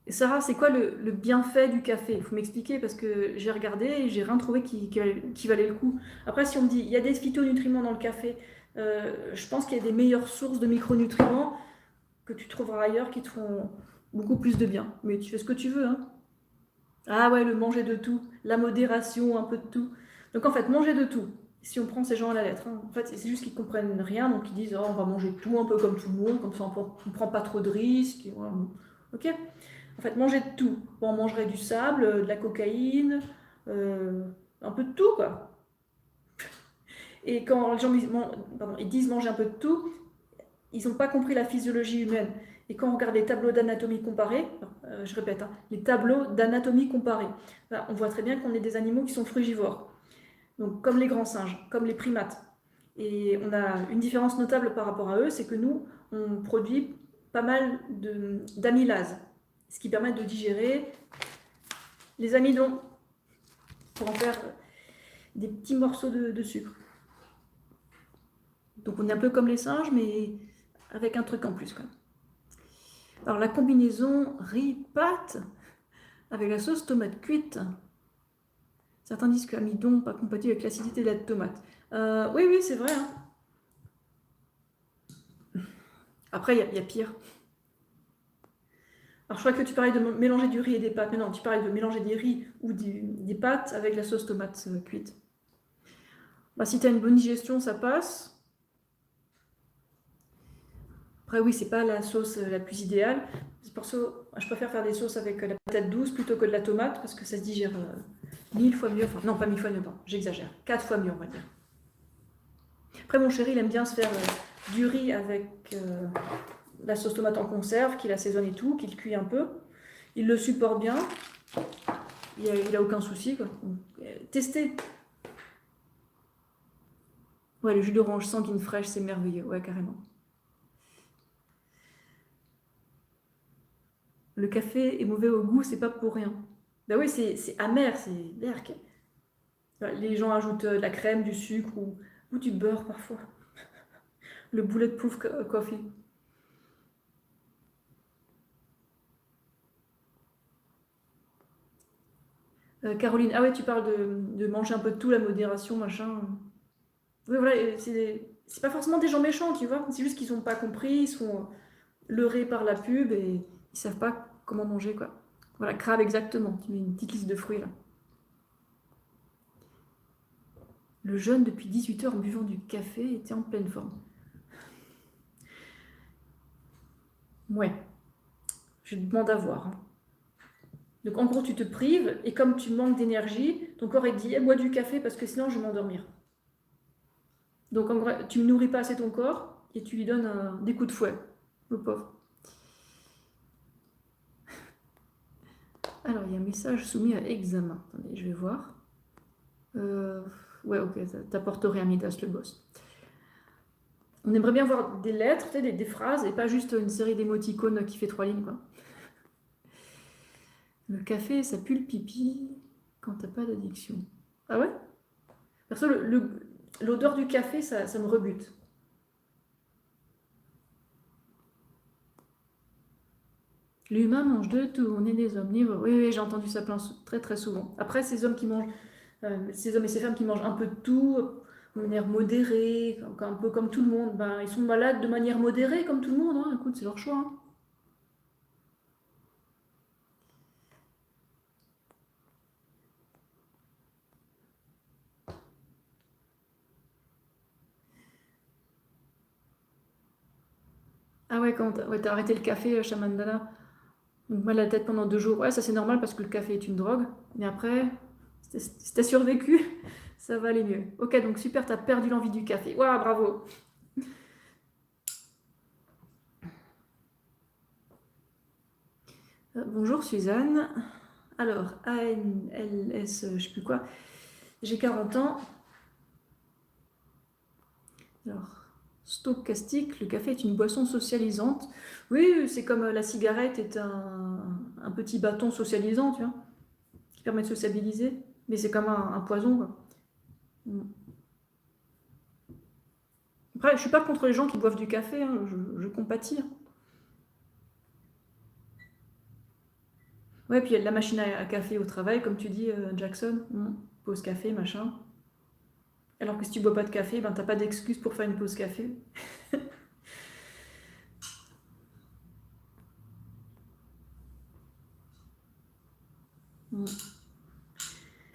Sarah, c'est quoi le bienfait du café? Il faut m'expliquer parce que j'ai regardé et j'ai rien trouvé qui valait le coup. Après, si on me dit il y a des phytonutriments dans le café, je pense qu'il y a des meilleures sources de micronutriments que tu trouveras ailleurs qui te font beaucoup plus de bien. Mais tu fais ce que tu veux, hein. Ah ouais, le manger de tout, la modération, un peu de tout. Donc en fait, manger de tout, si on prend ces gens à la lettre, hein, en fait, c'est juste qu'ils comprennent rien, donc ils disent oh, on va manger tout un peu comme tout le monde, comme ça on prend pas trop de risques. Et voilà. Ok. En fait, manger de tout. Bon, on mangerait du sable, de la cocaïne, euh, un peu de tout, quoi. Et quand les gens ils disent manger un peu de tout, ils n'ont pas compris la physiologie humaine. Et quand on regarde les tableaux d'anatomie comparée, je répète, hein, les tableaux d'anatomie comparée, ben, on voit très bien qu'on est des animaux qui sont frugivores. Donc comme les grands singes, comme les primates. Et on a une différence notable par rapport à eux, c'est que nous, on produit pas mal d'amylase, ce qui permet de digérer les amidons pour en faire des petits morceaux de sucre. Donc on est un peu comme les singes, mais avec un truc en plus, quoi. Alors la combinaison riz-pâte avec la sauce tomate cuite. Certains disent que amidon pas compatible avec l'acidité de la tomate. Oui, c'est vrai, hein. Après, il y a pire. Alors, je crois que tu parlais de mélanger du riz et des pâtes. Mais non, tu parlais de mélanger des riz ou des pâtes avec la sauce tomate cuite. Bah, si tu as une bonne digestion, ça passe. Après, oui, c'est pas la sauce la plus idéale. C'est pour ça je préfère faire des sauces avec la patate douce plutôt que de la tomate parce que ça se digère 1000 fois mieux. Enfin, non, pas 1000 fois mieux, pardon, j'exagère. 4 fois mieux, on va dire. Après, mon chéri, il aime bien se faire du riz avec la sauce tomate en conserve, qu'il assaisonne et tout, qu'il cuit un peu. Il le supporte bien. Il a aucun souci, quoi. Testez. Ouais, le jus d'orange sanguine fraîche, c'est merveilleux. Ouais, carrément. Le café est mauvais au goût, c'est pas pour rien. Ben oui, c'est amer, c'est berk. Les gens ajoutent de la crème, du sucre ou du beurre parfois. Le bulletproof coffee. Caroline, ah ouais, tu parles de manger un peu de tout, la modération, machin. Oui, voilà, c'est pas forcément des gens méchants, tu vois. C'est juste qu'ils ont pas compris, ils sont leurrés par la pub et ils savent pas comment manger, quoi. Voilà, crabe, exactement. Tu mets une petite liste de fruits, là. Le jeûne depuis 18 heures en buvant du café était en pleine forme. Ouais, je demande à voir, hein. Donc en gros, tu te prives et comme tu manques d'énergie, ton corps il te dit bois du café parce que sinon je vais m'endormir. Donc en gros, tu ne nourris pas assez ton corps et tu lui donnes des coups de fouet, le pauvre. Alors il y a un message soumis à examen. Attendez, je vais voir. Ouais, ok, t'apporte rien, Midas, le boss. On aimerait bien voir des lettres, des phrases et pas juste une série d'émoticônes qui fait 3 lignes, quoi. Le café, ça pue le pipi quand t'as pas d'addiction. Ah ouais? Perso, l'odeur du café, ça me rebute. L'humain mange de tout, on est des omnivores. Oui, oui, j'ai entendu ça très très souvent. Après, ces hommes ces hommes et ces femmes qui mangent un peu de tout, de manière modérée, un peu comme tout le monde, ben, ils sont malades de manière modérée comme tout le monde, hein. Écoute, c'est leur choix, hein. Ah ouais, quand t'as arrêté le café, Shamandana, donc mal à la tête pendant 2 jours. Ouais, ça c'est normal parce que le café est une drogue. Mais après, si t'as survécu, ça va aller mieux. Ok, donc super, t'as perdu l'envie du café. Waouh, bravo. Bonjour Suzanne. Alors, ANLS, je sais plus quoi. J'ai 40 ans. Alors, stochastique, le café est une boisson socialisante. Oui, c'est comme la cigarette est un petit bâton socialisant, tu vois, qui permet de sociabiliser. Mais c'est comme un poison, quoi. Mm. Après, je suis pas contre les gens qui boivent du café, hein, je compatis. Ouais, puis il y a de la machine à café au travail, comme tu dis, Jackson. Pause café, machin. Alors que si tu bois pas de café, ben t'as pas d'excuse pour faire une pause café. Mm.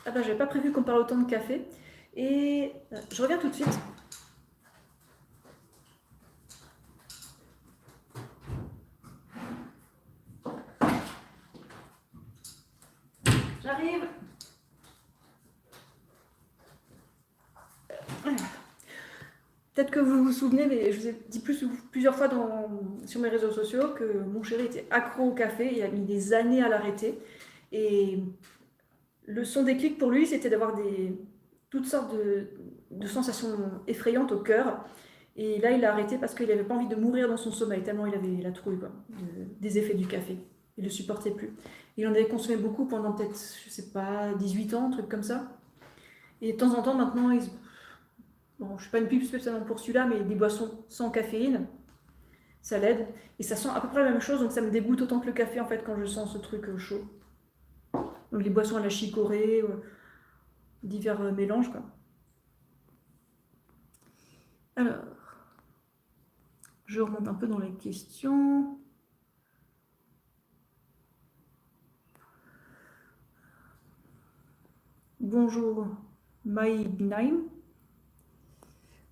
Ah ben, j'avais pas prévu qu'on parle autant de café. Et je reviens tout de suite. J'arrive. Peut-être que vous vous souvenez, mais je vous ai dit plusieurs fois sur mes réseaux sociaux que mon chéri était accro au café. Il a mis des années à l'arrêter. Et le son déclic pour lui, c'était d'avoir toutes sortes de sensations effrayantes au cœur. Et là, il a arrêté parce qu'il n'avait pas envie de mourir dans son sommeil, tellement il avait la trouille, quoi, des effets du café. Il ne le supportait plus. Il en avait consommé beaucoup pendant peut-être, je sais pas, 18 ans, un truc comme ça. Et de temps en temps, maintenant, bon, je ne suis pas une pub spécialement pour celui-là, mais des boissons sans caféine, ça l'aide. Et ça sent à peu près la même chose, donc ça me dégoûte autant que le café, en fait, quand je sens ce truc chaud. Donc les boissons à la chicorée, divers mélanges, quoi. Alors, Je remonte un peu dans les questions. Bonjour, Maïbnaim.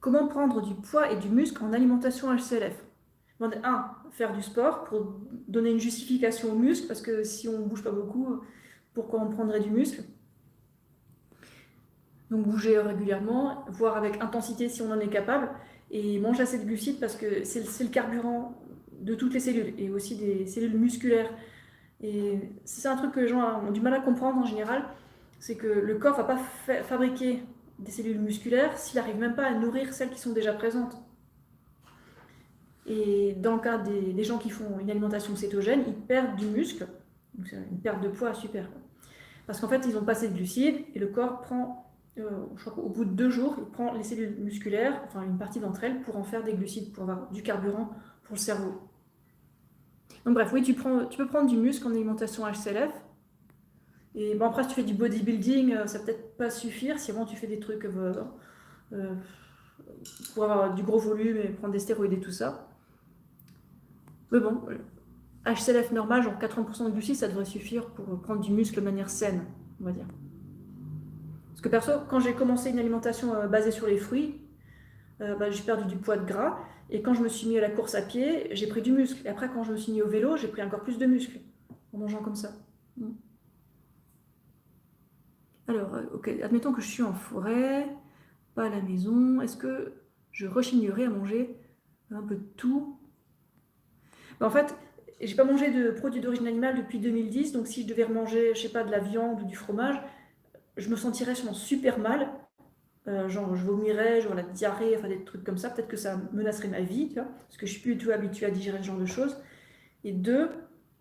Comment prendre du poids et du muscle en alimentation HCLF? 1. Faire du sport pour donner une justification au muscle, parce que si on ne bouge pas beaucoup, pourquoi on prendrait du muscle? Donc bouger régulièrement, voire avec intensité si on en est capable, et manger assez de glucides parce que c'est le carburant de toutes les cellules, et aussi des cellules musculaires. Et c'est un truc que les gens ont du mal à comprendre en général, c'est que le corps ne va pas fabriquer des cellules musculaires s'il n'arrive même pas à nourrir celles qui sont déjà présentes. Et dans le cas des gens qui font une alimentation cétogène, ils perdent du muscle, donc c'est une perte de poids super. Parce qu'en fait, ils ont passé de glucides et le corps prend, je crois qu'au bout de 2 jours, il prend les cellules musculaires, enfin une partie d'entre elles, pour en faire des glucides, pour avoir du carburant pour le cerveau. Donc bref, oui, tu peux prendre du muscle en alimentation HCLF. Et bon, après, si tu fais du bodybuilding, ça va peut-être pas suffire. Si vraiment tu fais des trucs pour avoir du gros volume et prendre des stéroïdes et tout ça. Mais bon, HCLF normal, genre 80% de glucides, ça devrait suffire pour prendre du muscle de manière saine, on va dire. Parce que perso, quand j'ai commencé une alimentation basée sur les fruits, j'ai perdu du poids de gras. Et quand je me suis mis à la course à pied, j'ai pris du muscle. Et après, quand je me suis mis au vélo, j'ai pris encore plus de muscle en mangeant comme ça. Alors, ok, admettons que je suis en forêt, pas à la maison. Est-ce que je rechignerais à manger un peu de tout? En fait, j'ai pas mangé de produits d'origine animale depuis 2010, donc si je devais remanger, je sais pas, de la viande ou du fromage, je me sentirais sûrement super mal. Genre, je vomirais, j'aurais la diarrhée, enfin des trucs comme ça. Peut-être que ça menacerait ma vie, tu vois, parce que je suis plus du tout habituée à digérer ce genre de choses. Et 2,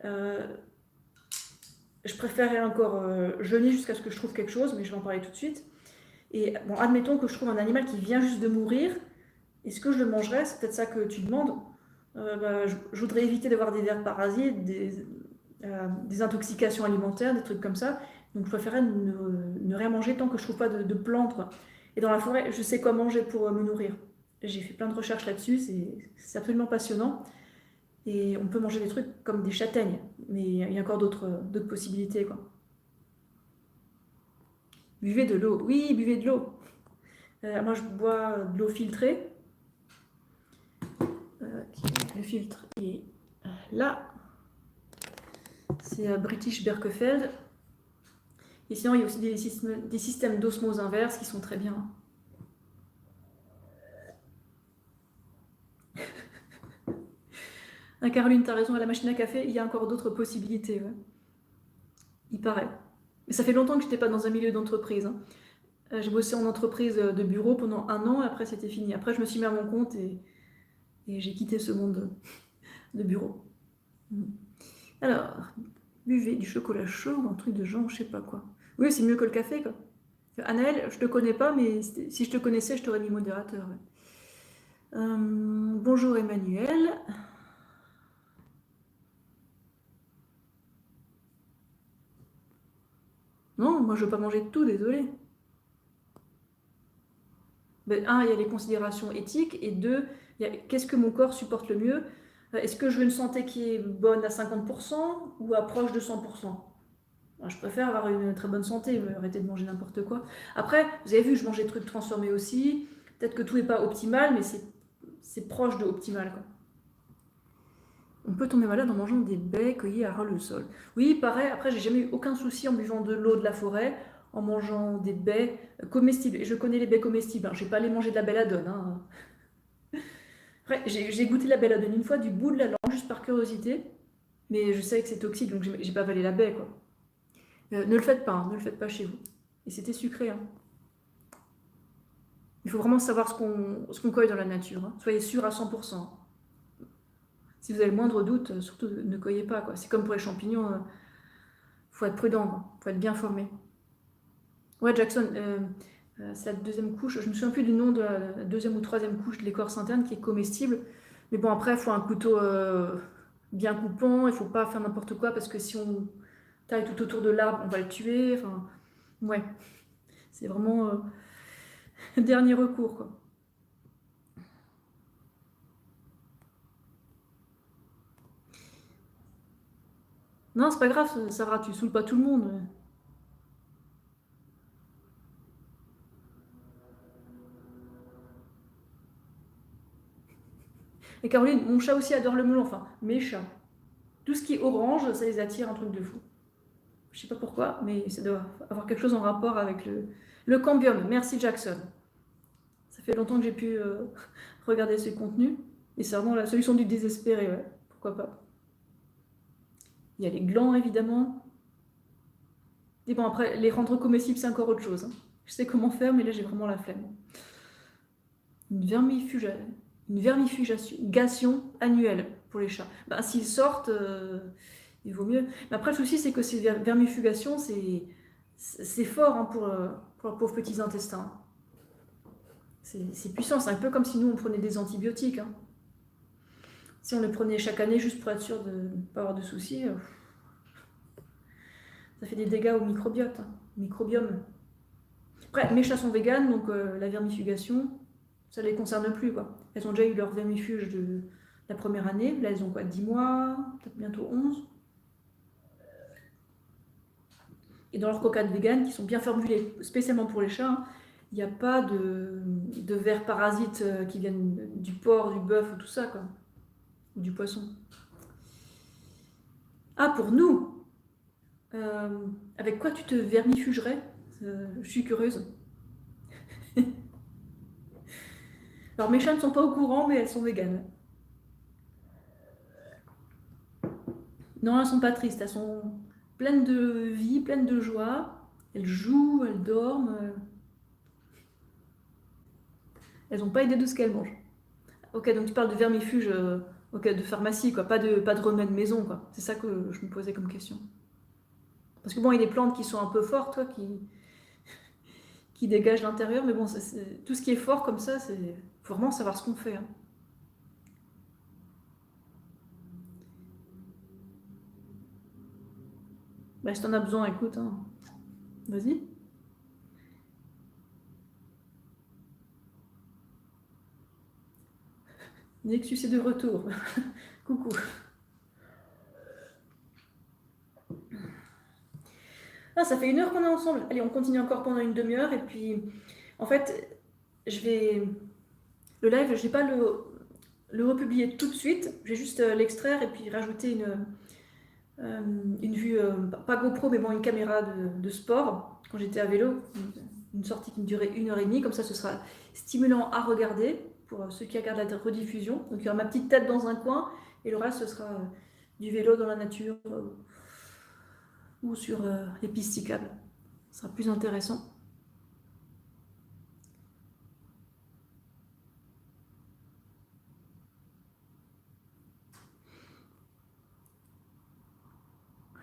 euh, je préférerais encore jeûner jusqu'à ce que je trouve quelque chose, mais je vais en parler tout de suite. Et bon, admettons que je trouve un animal qui vient juste de mourir. Est-ce que je le mangerais? C'est peut-être ça que tu demandes. Je voudrais éviter d'avoir des vers parasites, des intoxications alimentaires, des trucs comme ça. Donc je préférerais ne rien manger tant que je ne trouve pas de plantes, quoi. Et dans la forêt, je sais quoi manger pour me nourrir. J'ai fait plein de recherches là-dessus, c'est absolument passionnant. Et on peut manger des trucs comme des châtaignes, mais il y a encore d'autres possibilités, quoi. Buvez de l'eau. Oui, buvez de l'eau. Moi, je bois de l'eau filtrée. Le filtre est là. C'est British Berkefeld. Et sinon, il y a aussi des systèmes d'osmose inverse qui sont très bien. Ah, Caroline, t'as raison, à la machine à café, il y a encore d'autres possibilités. Ouais. Il paraît. Mais ça fait longtemps que je n'étais pas dans un milieu d'entreprise. Hein. J'ai bossé en entreprise de bureau pendant 1 an, et après c'était fini. Après, je me suis mis à mon compte et j'ai quitté ce monde de bureau. Alors, buvez du chocolat chaud ou un truc de genre, je sais pas quoi. Oui, c'est mieux que le café, quoi. Anaël, je te connais pas, mais si je te connaissais, je t'aurais mis modérateur. Ouais. Bonjour Emmanuel. Non, moi je veux pas manger de tout, désolé. Ben, un, il y a les considérations éthiques, et 2, qu'est-ce que mon corps supporte le mieux? Est-ce que je veux une santé qui est bonne à 50% ou à proche de 100%? Je préfère avoir une très bonne santé, mais arrêter de manger n'importe quoi. Après, vous avez vu, je mange des trucs transformés aussi. Peut-être que tout n'est pas optimal, mais c'est proche de optimal, quoi. On peut tomber malade en mangeant des baies cueillies à ras le sol. Oui, pareil, après, j'ai jamais eu aucun souci en buvant de l'eau de la forêt, en mangeant des baies comestibles. Et je connais les baies comestibles, hein. Je vais pas aller manger de la belladone. Hein. Après, j'ai goûté la belladone une fois du bout de la langue, juste par curiosité, mais je savais que c'est toxique, donc j'ai pas avalé la baie, quoi. Ne le faites pas, hein, ne le faites pas chez vous. Et c'était sucré, hein. Il faut vraiment savoir ce qu'on cueille dans la nature. Hein. Soyez sûr à 100%. Si vous avez le moindre doute, surtout ne cueillez pas, quoi. C'est comme pour les champignons, faut être prudent, quoi. Faut être bien formé. Ouais, Jackson, c'est la deuxième couche. Je me souviens plus du nom de la deuxième ou troisième couche de l'écorce interne qui est comestible. Mais bon, après, il faut un couteau bien coupant. Il faut pas faire n'importe quoi parce que si on taille tout autour de l'arbre, on va le tuer. Enfin, ouais, c'est vraiment dernier recours, quoi. Non, c'est pas grave, ça va, tu saoules pas tout le monde. Et Caroline, mon chat aussi adore le melon, enfin, mes chats. Tout ce qui est orange, ça les attire, un truc de fou. Je sais pas pourquoi, mais ça doit avoir quelque chose en rapport avec le cambium. Merci Jackson. Ça fait longtemps que j'ai pu regarder ce contenu. Et c'est vraiment la solution du désespéré, ouais. Pourquoi pas. Il y a les glands, évidemment. Et bon, après, les rendre comestibles, c'est encore autre chose, hein. Je sais comment faire, mais là, j'ai vraiment la flemme. Une vermifugation annuelle pour les chats. Ben, s'ils sortent, il vaut mieux. Mais après, le souci, c'est que ces vermifugations, c'est fort, hein, pour leurs pauvres petits intestins. C'est puissant, c'est un peu comme si nous, on prenait des antibiotiques, hein. Si on le prenait chaque année juste pour être sûr de ne pas avoir de soucis, ça fait des dégâts au microbiote, hein, microbiome. Après, mes chats sont véganes, donc la vermifugation, ça ne les concerne plus, quoi. Elles ont déjà eu leur vermifuge de la première année. Là, elles ont quoi, 10 mois, peut-être bientôt 11. Et dans leurs cocades véganes, qui sont bien formulées spécialement pour les chats, hein, il n'y a pas de vers parasites qui viennent du porc, du bœuf ou tout ça, quoi. Ou du poisson. Ah, pour nous, avec quoi tu te vermifugerais? Je suis curieuse. Alors mes chats ne sont pas au courant, mais elles sont véganes. Non, elles sont pas tristes, elles sont pleines de vie, pleines de joie. Elles jouent, elles dorment. Elles n'ont pas idée de ce qu'elles mangent. Ok, donc tu parles de vermifuge, ok, de pharmacie, quoi, pas de remède maison, quoi. C'est ça que je me posais comme question. Parce que bon, il y a des plantes qui sont un peu fortes, toi, qui dégagent l'intérieur, mais bon, tout ce qui est fort comme ça, c'est faut vraiment savoir ce qu'on fait, hein. Bah, si t'en as besoin, écoute, hein. Vas-y. Nexus est de retour. Coucou. Ah, ça fait 1 heure qu'on est ensemble. Allez, on continue encore pendant une demi-heure. Et puis, en fait, je vais. Le live, je ne vais pas le republier tout de suite. Je vais juste l'extraire et puis rajouter une vue, pas GoPro, mais bon, une caméra de sport quand j'étais à vélo. Une sortie qui me durait 1 heure et demie. Comme ça, ce sera stimulant à regarder pour ceux qui regardent la rediffusion. Donc, il y aura ma petite tête dans un coin et le reste, ce sera du vélo dans la nature ou sur les pistes cyclables. Ce sera plus intéressant.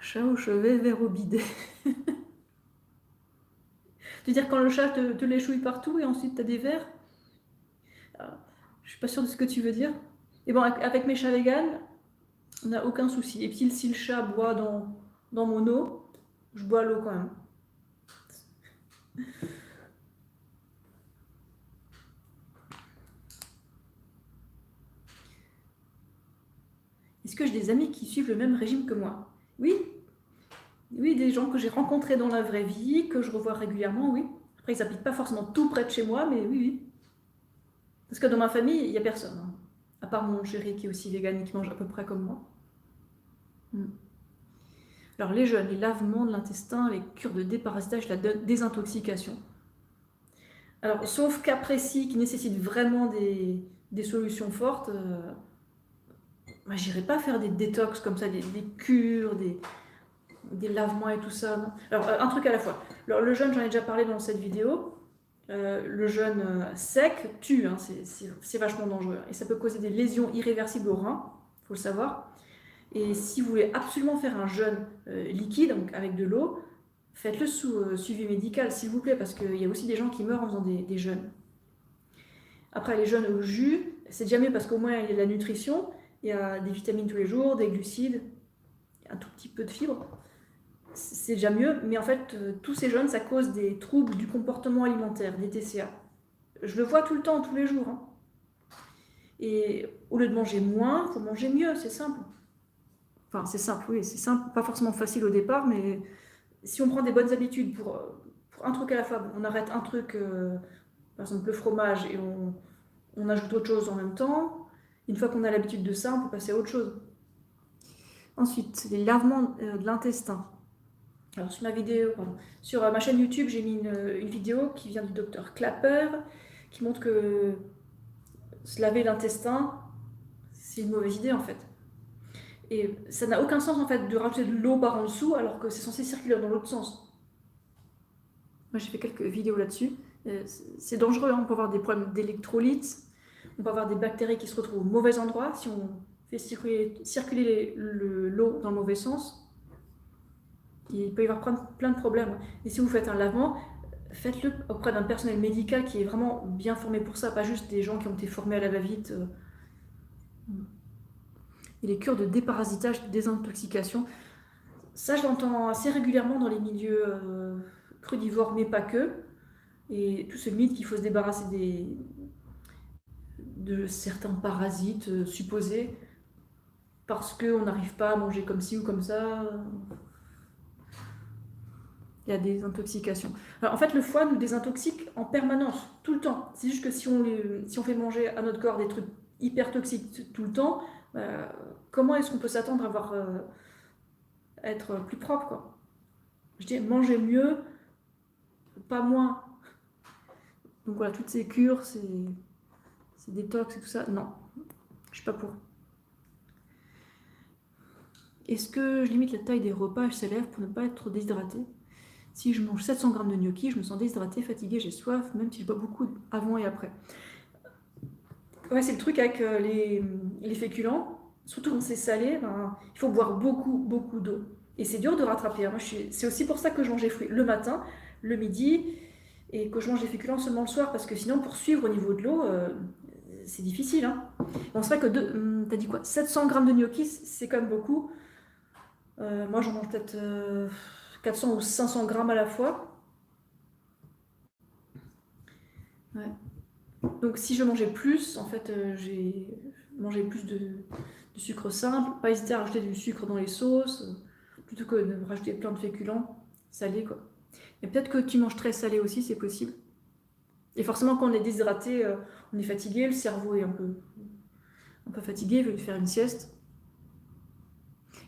Chat au chevet, verre au bidet. Tu veux dire quand le chat te l'échouille partout et ensuite tu as des vers? Je suis pas sûre de ce que tu veux dire. Et bon, avec mes chats véganes, on n'a aucun souci. Et puis si le chat boit dans mon eau, je bois l'eau quand même. Est-ce que j'ai des amis qui suivent le même régime que moi? Oui. Oui, des gens que j'ai rencontrés dans la vraie vie, que je revois régulièrement, oui. Après, ils n'habitent pas forcément tout près de chez moi, mais oui, oui. Parce que dans ma famille, il n'y a personne, hein. À part mon chéri qui est aussi vegan et qui mange à peu près comme moi. Alors les jeûnes, les lavements de l'intestin, les cures de déparasitage, la désintoxication. Alors, sauf cas précis qui nécessitent vraiment des solutions fortes, moi j'irai pas faire des détox comme ça, des cures, des lavements et tout ça, non. Alors, un truc à la fois. Alors, le jeûne, j'en ai déjà parlé dans cette vidéo. Le jeûne sec tue, hein, c'est vachement dangereux. Et ça peut causer des lésions irréversibles au rein, il faut le savoir. Et si vous voulez absolument faire un jeûne liquide, donc avec de l'eau, faites-le sous suivi médical, s'il vous plaît, parce qu'il y a aussi des gens qui meurent en faisant des jeûnes. Après, les jeûnes au jus, c'est déjà mieux parce qu'au moins il y a de la nutrition, il y a des vitamines tous les jours, des glucides, un tout petit peu de fibres. C'est déjà mieux, mais en fait, tous ces jeûnes, ça cause des troubles du comportement alimentaire, des TCA. Je le vois tout le temps, tous les jours, hein. Et au lieu de manger moins, il faut manger mieux, c'est simple. Enfin, c'est simple, oui, c'est simple, pas forcément facile au départ, mais si on prend des bonnes habitudes pour un truc à la fois, on arrête un truc, par exemple le fromage, et on ajoute autre chose en même temps, une fois qu'on a l'habitude de ça, on peut passer à autre chose. Ensuite, les lavements de l'intestin. Alors sur ma chaîne YouTube, j'ai mis une vidéo qui vient du docteur Clapper, qui montre que se laver l'intestin, c'est une mauvaise idée en fait. Et ça n'a aucun sens en fait de rajouter de l'eau par en dessous alors que c'est censé circuler dans l'autre sens. Moi j'ai fait quelques vidéos là-dessus. C'est dangereux, hein. On peut avoir des problèmes d'électrolytes, on peut avoir des bactéries qui se retrouvent au mauvais endroit si on fait circuler l'eau dans le mauvais sens. Il peut y avoir plein de problèmes. Et si vous faites un lavement, faites-le auprès d'un personnel médical qui est vraiment bien formé pour ça, pas juste des gens qui ont été formés à la va-vite. Et les cures de déparasitage, de désintoxication, ça je l'entends assez régulièrement dans les milieux crudivores, mais pas que. Et tout ce mythe qu'il faut se débarrasser de certains parasites supposés parce qu'on n'arrive pas à manger comme ci ou comme ça. Il y a des intoxications. Alors, en fait, le foie nous désintoxique en permanence, tout le temps. C'est juste que si on fait manger à notre corps des trucs hyper toxiques tout le temps, comment est-ce qu'on peut s'attendre à être plus propre, quoi? Je dis manger mieux, pas moins. Donc voilà, toutes ces cures, c'est détox et tout ça, non, je suis pas pour. Est-ce que je limite la taille des repas HCLF pour ne pas être trop déshydratée? Si je mange 700 g de gnocchi, je me sens déshydratée, fatiguée, j'ai soif, même si je bois beaucoup avant et après. Ouais, c'est le truc avec les féculents, surtout quand c'est salé, il faut boire beaucoup d'eau. Et c'est dur de rattraper, hein. C'est aussi pour ça que je mange les fruits le matin, le midi, et que je mange les féculents seulement le soir, parce que sinon, pour suivre au niveau de l'eau, c'est difficile, hein. Bon, c'est vrai que t'as dit quoi, 700 g de gnocchi, c'est quand même beaucoup. Moi, j'en mange peut-être 400 ou 500 grammes à la fois. Ouais. Donc si je mangeais plus, en fait, j'ai mangé plus de sucre simple, pas hésiter à rajouter du sucre dans les sauces, plutôt que de rajouter plein de féculents salés, quoi. Et peut-être que tu manges très salé aussi, c'est possible. Et forcément, quand on est déshydraté, on est fatigué, le cerveau est un peu fatigué, il veut faire une sieste.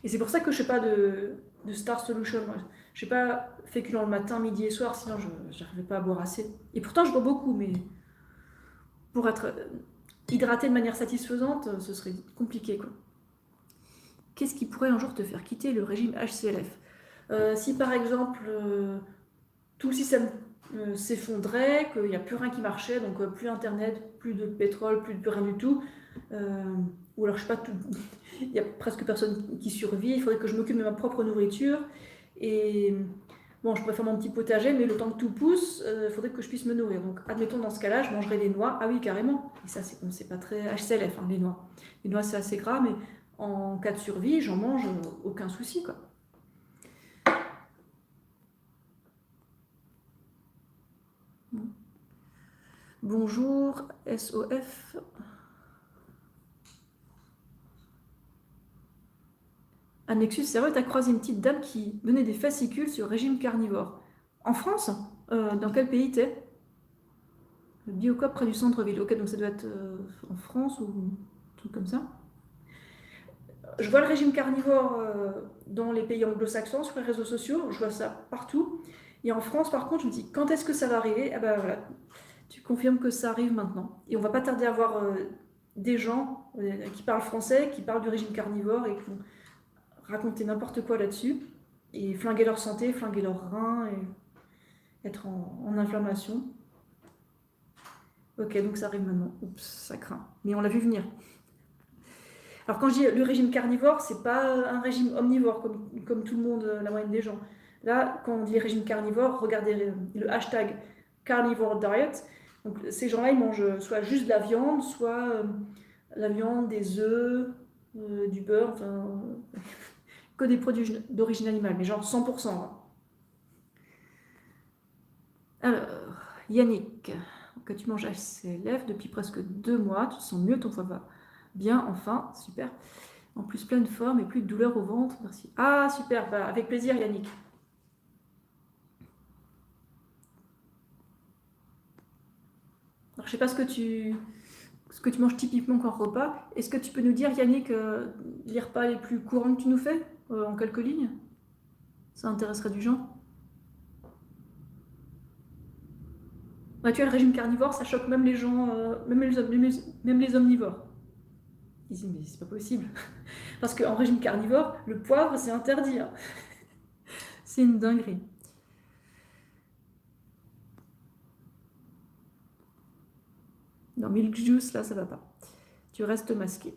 Et c'est pour ça que je ne fais pas de Star Solution. Je ne fais pas féculents le matin, midi et soir, sinon je n'arrivais pas à boire assez. Et pourtant, je bois beaucoup, mais pour être hydraté de manière satisfaisante, ce serait compliqué, quoi. Qu'est-ce qui pourrait un jour te faire quitter le régime HCLF? Si par exemple tout le système s'effondrait, qu'il n'y a plus rien qui marchait, donc plus internet, plus de pétrole, plus rien du tout, ou alors je sais pas, il n'y a presque personne qui survit, il faudrait que je m'occupe de ma propre nourriture, et bon, je pourrais faire mon petit potager, mais le temps que tout pousse, il faudrait que je puisse me nourrir. Donc admettons dans ce cas-là, je mangerais des noix, ah oui carrément, et ça c'est pas très HCLF, hein, les noix. Les noix c'est assez gras, mais en cas de survie, j'en mange, aucun souci, quoi. Bonjour, SOF. Annexus, c'est vrai, tu as croisé une petite dame qui donnait des fascicules sur régime carnivore. En France? Dans quel pays t'es? Le Biocoop près du centre-ville. Ok, donc ça doit être en France ou un truc comme ça. Je vois le régime carnivore dans les pays anglo-saxons, sur les réseaux sociaux, je vois ça partout. Et en France, par contre, je me dis, quand est-ce que ça va arriver? Ah ben voilà, tu confirmes que ça arrive maintenant. Et on va pas tarder à voir des gens qui parlent français, qui parlent du régime carnivore et qui vont raconter n'importe quoi là-dessus, et flinguer leur santé, flinguer leurs reins, et être en inflammation. Ok, donc ça arrive maintenant. Oups, ça craint. Mais on l'a vu venir. Alors quand je dis le régime carnivore, c'est pas un régime omnivore comme tout le monde, la moyenne des gens. Là, quand on dit régime carnivore, regardez le hashtag carnivore diet. Donc ces gens-là, ils mangent soit juste de la viande, soit la viande, des œufs, du beurre, enfin que des produits d'origine animale, mais genre 100%. Hein. Alors, Yannick, que tu manges HCLF depuis presque 2 mois, tu te sens mieux, ton foie va bien, enfin, super. En plus, pleine forme et plus de douleur au ventre. Merci. Ah, super. Bah, avec plaisir, Yannick. Alors, je sais pas ce que tu manges typiquement comme repas. Est-ce que tu peux nous dire, Yannick, les repas les plus courants que tu nous fais, en quelques lignes? Ça intéresserait du gens. Bah, tu as le régime carnivore, ça choque même les gens, même les omnivores. Ils disent, mais c'est pas possible. Parce qu'en régime carnivore, le poivre, c'est interdit, hein. C'est une dinguerie. Non, Milk Juice, là, ça va pas. Tu restes masqué.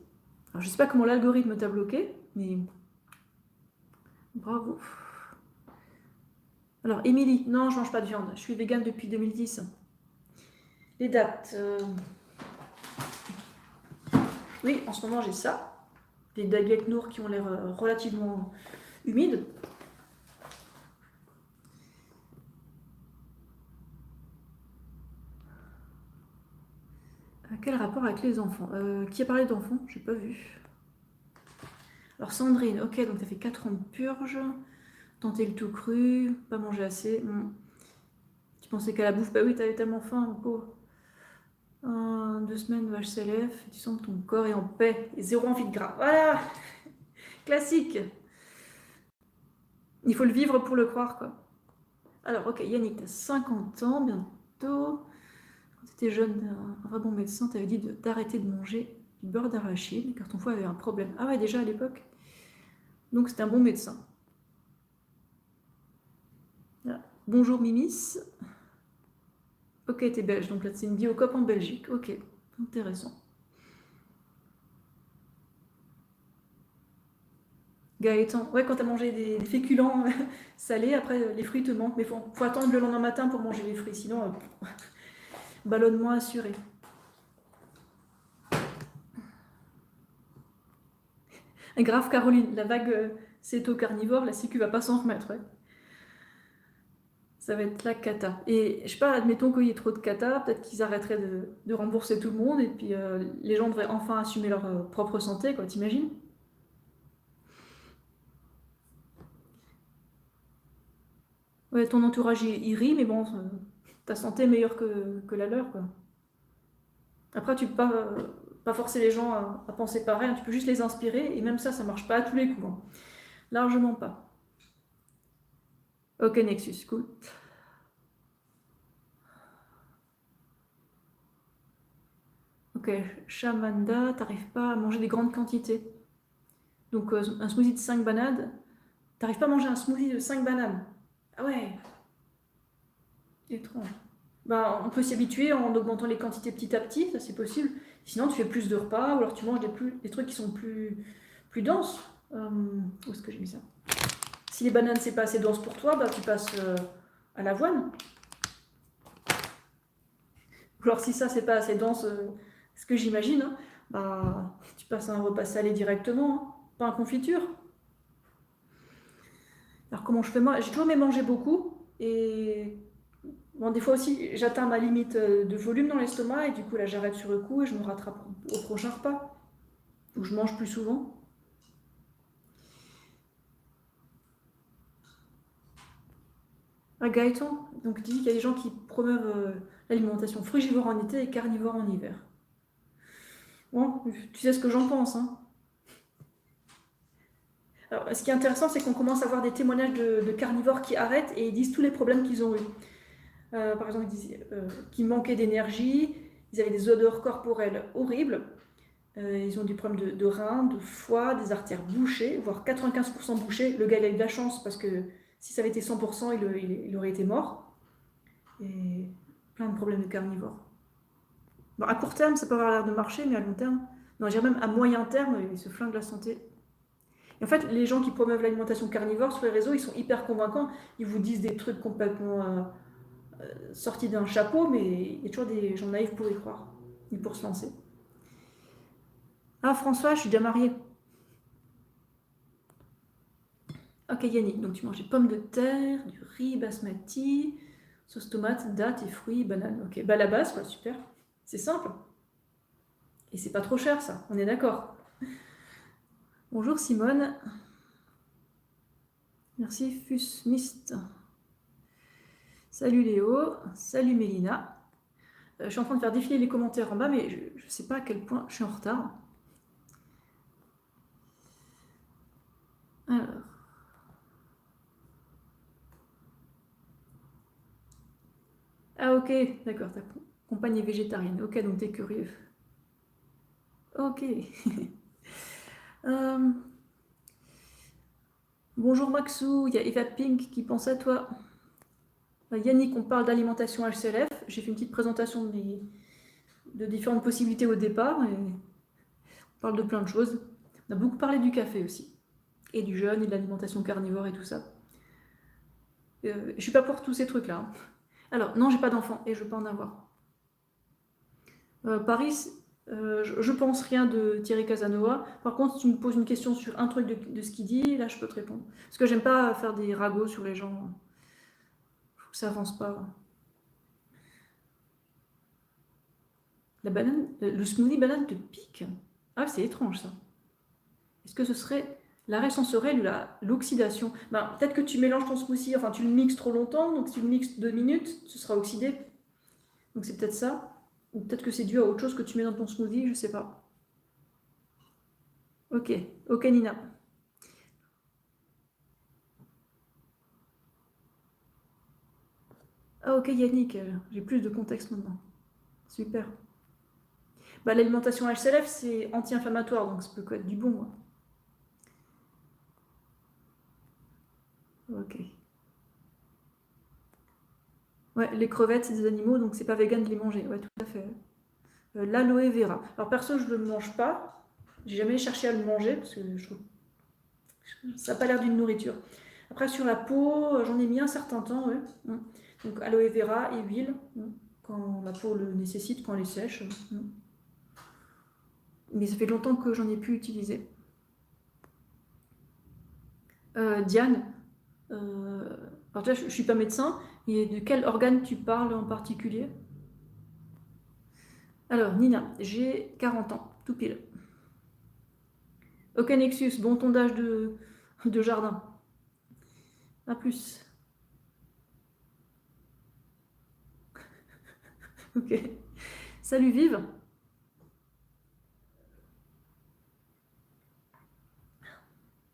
Alors, je sais pas comment l'algorithme t'a bloqué, mais bravo. Alors, Émilie, non, je mange pas de viande. Je suis végane depuis 2010. Les dates. Oui, en ce moment, j'ai ça. Des baguettes nours qui ont l'air relativement humides. Quel rapport avec les enfants? Qui a parlé d'enfants? J'ai pas vu. Alors Sandrine, ok, donc t'as fait 4 ans de purge, tenter le tout cru, pas manger assez. Tu pensais qu'à la bouffe? Bah oui, t'avais tellement faim, mon pauvre. 2 semaines de HCLF, et tu sens que ton corps est en paix, et zéro envie de gras. Voilà. Classique. Il faut le vivre pour le croire, quoi. Alors, ok, Yannick, t'as 50 ans bientôt. Quand t'étais jeune, un vrai bon médecin t'avait dit d'arrêter de manger du beurre d'arachide, car ton foie avait un problème. Ah ouais, déjà à l'époque. Donc c'était un bon médecin. Là. Bonjour Mimis. Ok, t'es belge, donc là c'est une biocop en Belgique. Ok, intéressant. Gaëtan, ouais, quand t'as mangé des féculents salés, après les fruits te manquent, mais faut attendre le lendemain matin pour manger les fruits, sinon ballonnement assuré. Grave Caroline, la vague céto-carnivore, la sécu va pas s'en remettre, ouais. Ça va être la cata. Et je sais pas, admettons qu'il y ait trop de cata, peut-être qu'ils arrêteraient de rembourser tout le monde et puis les gens devraient enfin assumer leur propre santé, quoi, t'imagines? Ouais, ton entourage il rit, mais bon, ta santé est meilleure que la leur, quoi. Après, tu peux pas forcer les gens à penser pareil, hein, tu peux juste les inspirer, et même ça marche pas à tous les coups, hein. Largement pas. Ok, Nexus, cool. Ok, Shamanda, t'arrives pas à manger des grandes quantités. Donc, un smoothie de 5 bananes, t'arrives pas à manger un smoothie de 5 bananes. Ah ouais, étrange. Bah, on peut s'y habituer en augmentant les quantités petit à petit, ça c'est possible. Sinon, tu fais plus de repas, ou alors tu manges des trucs qui sont plus denses. Où est-ce que j'ai mis ça? Si les bananes c'est pas assez dense pour toi, bah, tu passes à l'avoine. Ou alors si ça c'est pas assez dense, ce que j'imagine, hein, bah, tu passes à un repas salé directement, hein, pas en confiture. Alors comment je fais moi? J'ai toujours aimé manger beaucoup et bon, des fois aussi j'atteins ma limite de volume dans l'estomac et du coup là j'arrête sur le coup et je me rattrape au prochain repas où je mange plus souvent. Ah, Gaëtan, donc tu dis qu'il y a des gens qui promeuvent l'alimentation frugivore en été et carnivore en hiver. Bon, tu sais ce que j'en pense, hein. Alors, ce qui est intéressant, c'est qu'on commence à voir des témoignages de carnivores qui arrêtent et ils disent tous les problèmes qu'ils ont eus. Par exemple, ils disent qu'ils manquaient d'énergie, ils avaient des odeurs corporelles horribles, ils ont des problèmes de reins, de foie, des artères bouchées, voire 95% bouchées. Le gars, il a eu de la chance parce que si ça avait été 100%, il aurait été mort. Et plein de problèmes de carnivores. Bon, à court terme, ça peut avoir l'air de marcher, mais à long terme, non, je dirais même à moyen terme, il se flingue la santé. Et en fait, les gens qui promeuvent l'alimentation carnivore sur les réseaux, ils sont hyper convaincants. Ils vous disent des trucs complètement sortis d'un chapeau, mais il y a toujours des gens naïfs pour y croire, ni pour se lancer. Ah, François, je suis déjà mariée. Ok, Yannick, donc tu manges des pommes de terre, du riz basmati, sauce tomate, dattes et fruits, bananes. Ok, bah la base, quoi, super. C'est simple. Et c'est pas trop cher, ça, on est d'accord. Bonjour Simone. Merci Fusmist. Salut Léo. Salut Mélina. Je suis en train de faire défiler les commentaires en bas, mais je ne sais pas à quel point je suis en retard. Alors. Ah ok, d'accord, ta compagne est végétarienne. Ok, donc t'es curieux. Ok. Bonjour Maxou, il y a Eva Pink qui pense à toi. Yannick, on parle d'alimentation HCLF. J'ai fait une petite présentation de différentes possibilités au départ. Et on parle de plein de choses. On a beaucoup parlé du café aussi. Et du jeûne et de l'alimentation carnivore et tout ça. Je suis pas pour tous ces trucs-là. Hein. Alors, non, j'ai pas d'enfant et je veux pas en avoir. Paris, je pense rien de Thierry Casanova. Par contre, si tu me poses une question sur un truc de ce qu'il dit, là, je peux te répondre. Parce que j'aime pas faire des ragots sur les gens. Faut que ça avance pas. La banane, le smoothie banane te pique. Ah, c'est étrange ça. Est-ce que ce serait l'arrêt sensoriel ou l'oxydation? Ben, peut-être que tu mélanges ton smoothie, enfin tu le mixes trop longtemps, donc si tu le mixes 2 minutes, ce sera oxydé. Donc c'est peut-être ça. Ou peut-être que c'est dû à autre chose que tu mets dans ton smoothie, je sais pas. Ok, ok Nina. Ah ok Yannick, j'ai plus de contexte maintenant. Super. Bah, l'alimentation HCLF, c'est anti-inflammatoire, donc ça peut être du bon. Hein. Ok. Ouais, les crevettes, c'est des animaux, donc c'est pas vegan de les manger. Ouais, tout à fait. L'aloe vera. Alors perso, je ne le mange pas. J'ai jamais cherché à le manger parce que je trouve ça n'a pas l'air d'une nourriture. Après, sur la peau, j'en ai mis un certain temps. Ouais. Donc aloe vera et huile, quand la peau le nécessite, quand elle est sèche. Mais ça fait longtemps que j'en ai pu utiliser. Diane, alors déjà, je ne suis pas médecin, et de quel organe tu parles en particulier? Alors, Nina, j'ai 40 ans, tout pile. Ok, Nexus, bon tondage de jardin. A plus. Ok. Salut, Vive.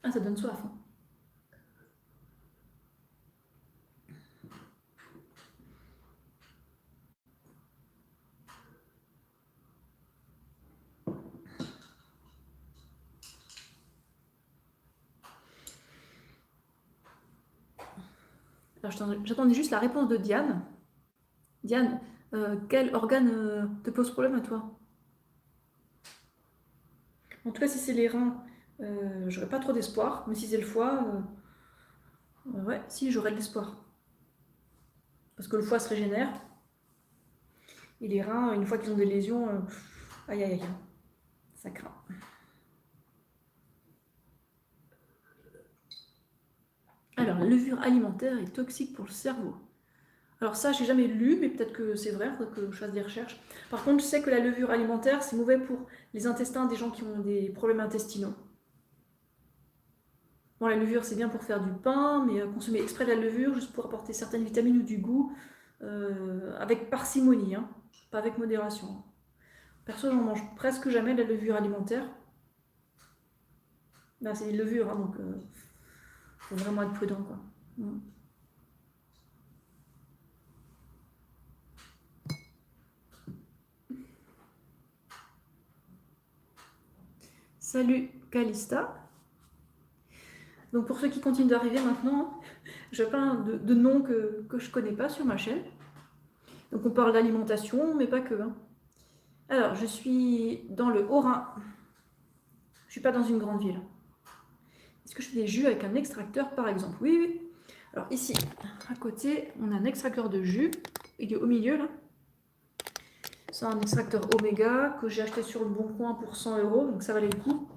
Ah, ça donne soif. Hein. Alors, j'attendais juste la réponse de Diane. Diane, quel organe te pose problème à toi? En tout cas, si c'est les reins, j'aurais pas trop d'espoir. Mais si c'est le foie, ouais, si, j'aurais de l'espoir. Parce que le foie se régénère. Et les reins, une fois qu'ils ont des lésions, aïe aïe aïe, ça craint. Alors, la levure alimentaire est toxique pour le cerveau. Alors ça, j'ai jamais lu, mais peut-être que c'est vrai, il faudrait que je fasse des recherches. Par contre, je sais que la levure alimentaire, c'est mauvais pour les intestins des gens qui ont des problèmes intestinaux. Bon, la levure, c'est bien pour faire du pain, mais consommer exprès de la levure, juste pour apporter certaines vitamines ou du goût, avec parcimonie, hein, pas avec modération. Perso, j'en mange presque jamais de la levure alimentaire. Là, c'est une levure, hein, donc faut vraiment être prudent, quoi. Salut Calista. Donc pour ceux qui continuent d'arriver maintenant, j'ai plein de noms que je ne connais pas sur ma chaîne. Donc on parle d'alimentation, mais pas que. Hein. Alors, je suis dans le Haut-Rhin. Je ne suis pas dans une grande ville. Est-ce que je fais des jus avec un extracteur, par exemple? Oui, oui. Alors ici, à côté, on a un extracteur de jus. Il est au milieu, là. C'est un extracteur Oméga que j'ai acheté sur le Bon Coin pour 100 €, donc ça valait le coup.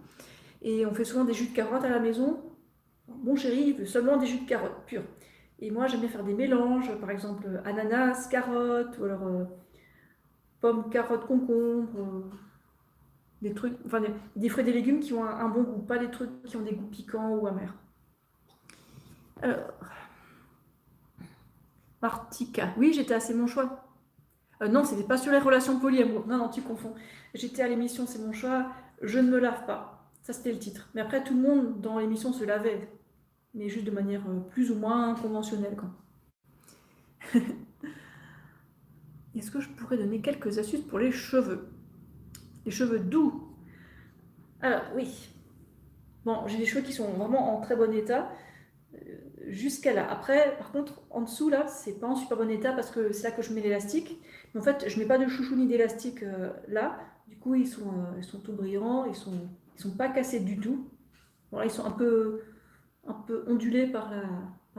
Et on fait souvent des jus de carottes à la maison. Mon chéri, il veut seulement des jus de carottes purs. Et moi, j'aime bien faire des mélanges, par exemple ananas, carottes, ou alors pommes, carottes, concombres, des trucs, enfin des fruits et des légumes qui ont un bon goût, pas des trucs qui ont des goûts piquants ou amers. Alors, Martika, oui, j'étais assez mon choix. Non, c'était pas sur les relations polyamoureuses. Non, non, tu confonds. J'étais à l'émission C'est mon choix, je ne me lave pas. Ça, c'était le titre. Mais après, tout le monde dans l'émission se lavait, mais juste de manière plus ou moins conventionnelle, quoi. Est-ce que je pourrais donner quelques astuces pour les cheveux? Les cheveux doux. Alors, oui. Bon, j'ai des cheveux qui sont vraiment en très bon état, jusqu'à là. Après, par contre, en dessous, là, c'est pas en super bon état parce que c'est là que je mets l'élastique. Mais en fait, je mets pas de chouchou ni d'élastique là. Du coup, ils sont tout brillants, ils sont pas cassés du tout. Bon, là, ils sont un peu ondulés par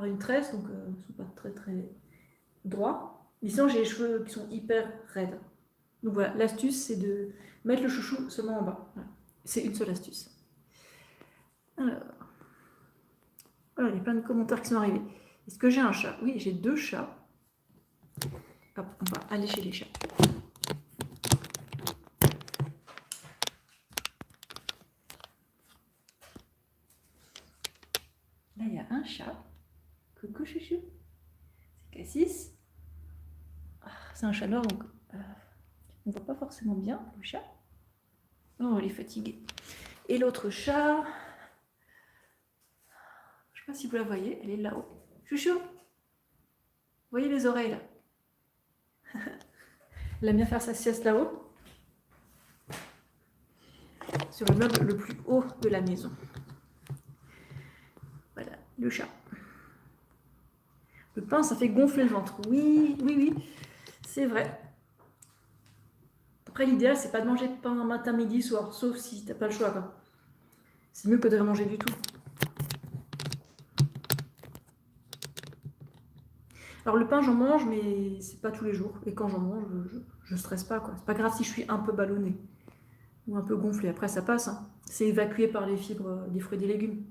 une tresse, donc ils sont pas très très droits. Mais sinon, j'ai les cheveux qui sont hyper raides. Donc voilà, l'astuce, c'est de mettre le chouchou seulement en bas. Voilà. C'est une seule astuce. Alors, voilà, il y a plein de commentaires qui sont arrivés. Est-ce que j'ai un chat? Oui, j'ai 2 chats. Hop, on va aller chez les chats. Là, il y a un chat. Coucou chouchou. C'est Cassis. Ah, c'est un chat noir, donc on ne voit pas forcément bien le chat. Oh, il est fatigué. Et l'autre chat, je ne sais pas si vous la voyez, elle est là-haut. Chouchou, vous voyez les oreilles là? Elle aime bien faire sa sieste là-haut, sur le meuble le plus haut de la maison. Voilà, le chat. Le pain, ça fait gonfler le ventre. Oui, oui, oui, c'est vrai. Après, l'idéal, c'est pas de manger de pain matin, midi, soir, sauf si t'as pas le choix, quoi. C'est mieux que de rien manger du tout. Alors le pain, j'en mange, mais c'est pas tous les jours. Et quand j'en mange, je stresse pas, quoi. C'est pas grave si je suis un peu ballonnée ou un peu gonflée. Après, ça passe, hein. C'est évacué par les fibres des fruits et des légumes.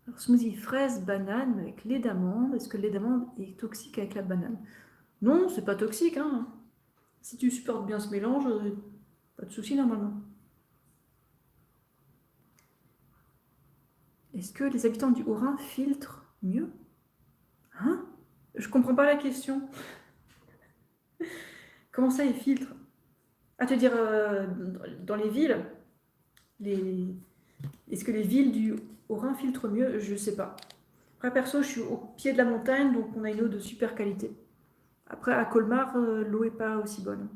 Alors, smoothie fraise, banane avec lait d'amande. Est-ce que le lait d'amande est toxique avec la banane? Non, c'est pas toxique, hein. Si tu supportes bien ce mélange, pas de souci normalement. Est-ce que les habitants du Haut-Rhin filtrent mieux? Hein? Je comprends pas la question. Comment ça, ils filtrent? À te dire, dans les villes, est-ce que les villes du Haut-Rhin filtrent mieux? Je sais pas. Après, perso, je suis au pied de la montagne, donc on a une eau de super qualité. Après, à Colmar, l'eau est pas aussi bonne.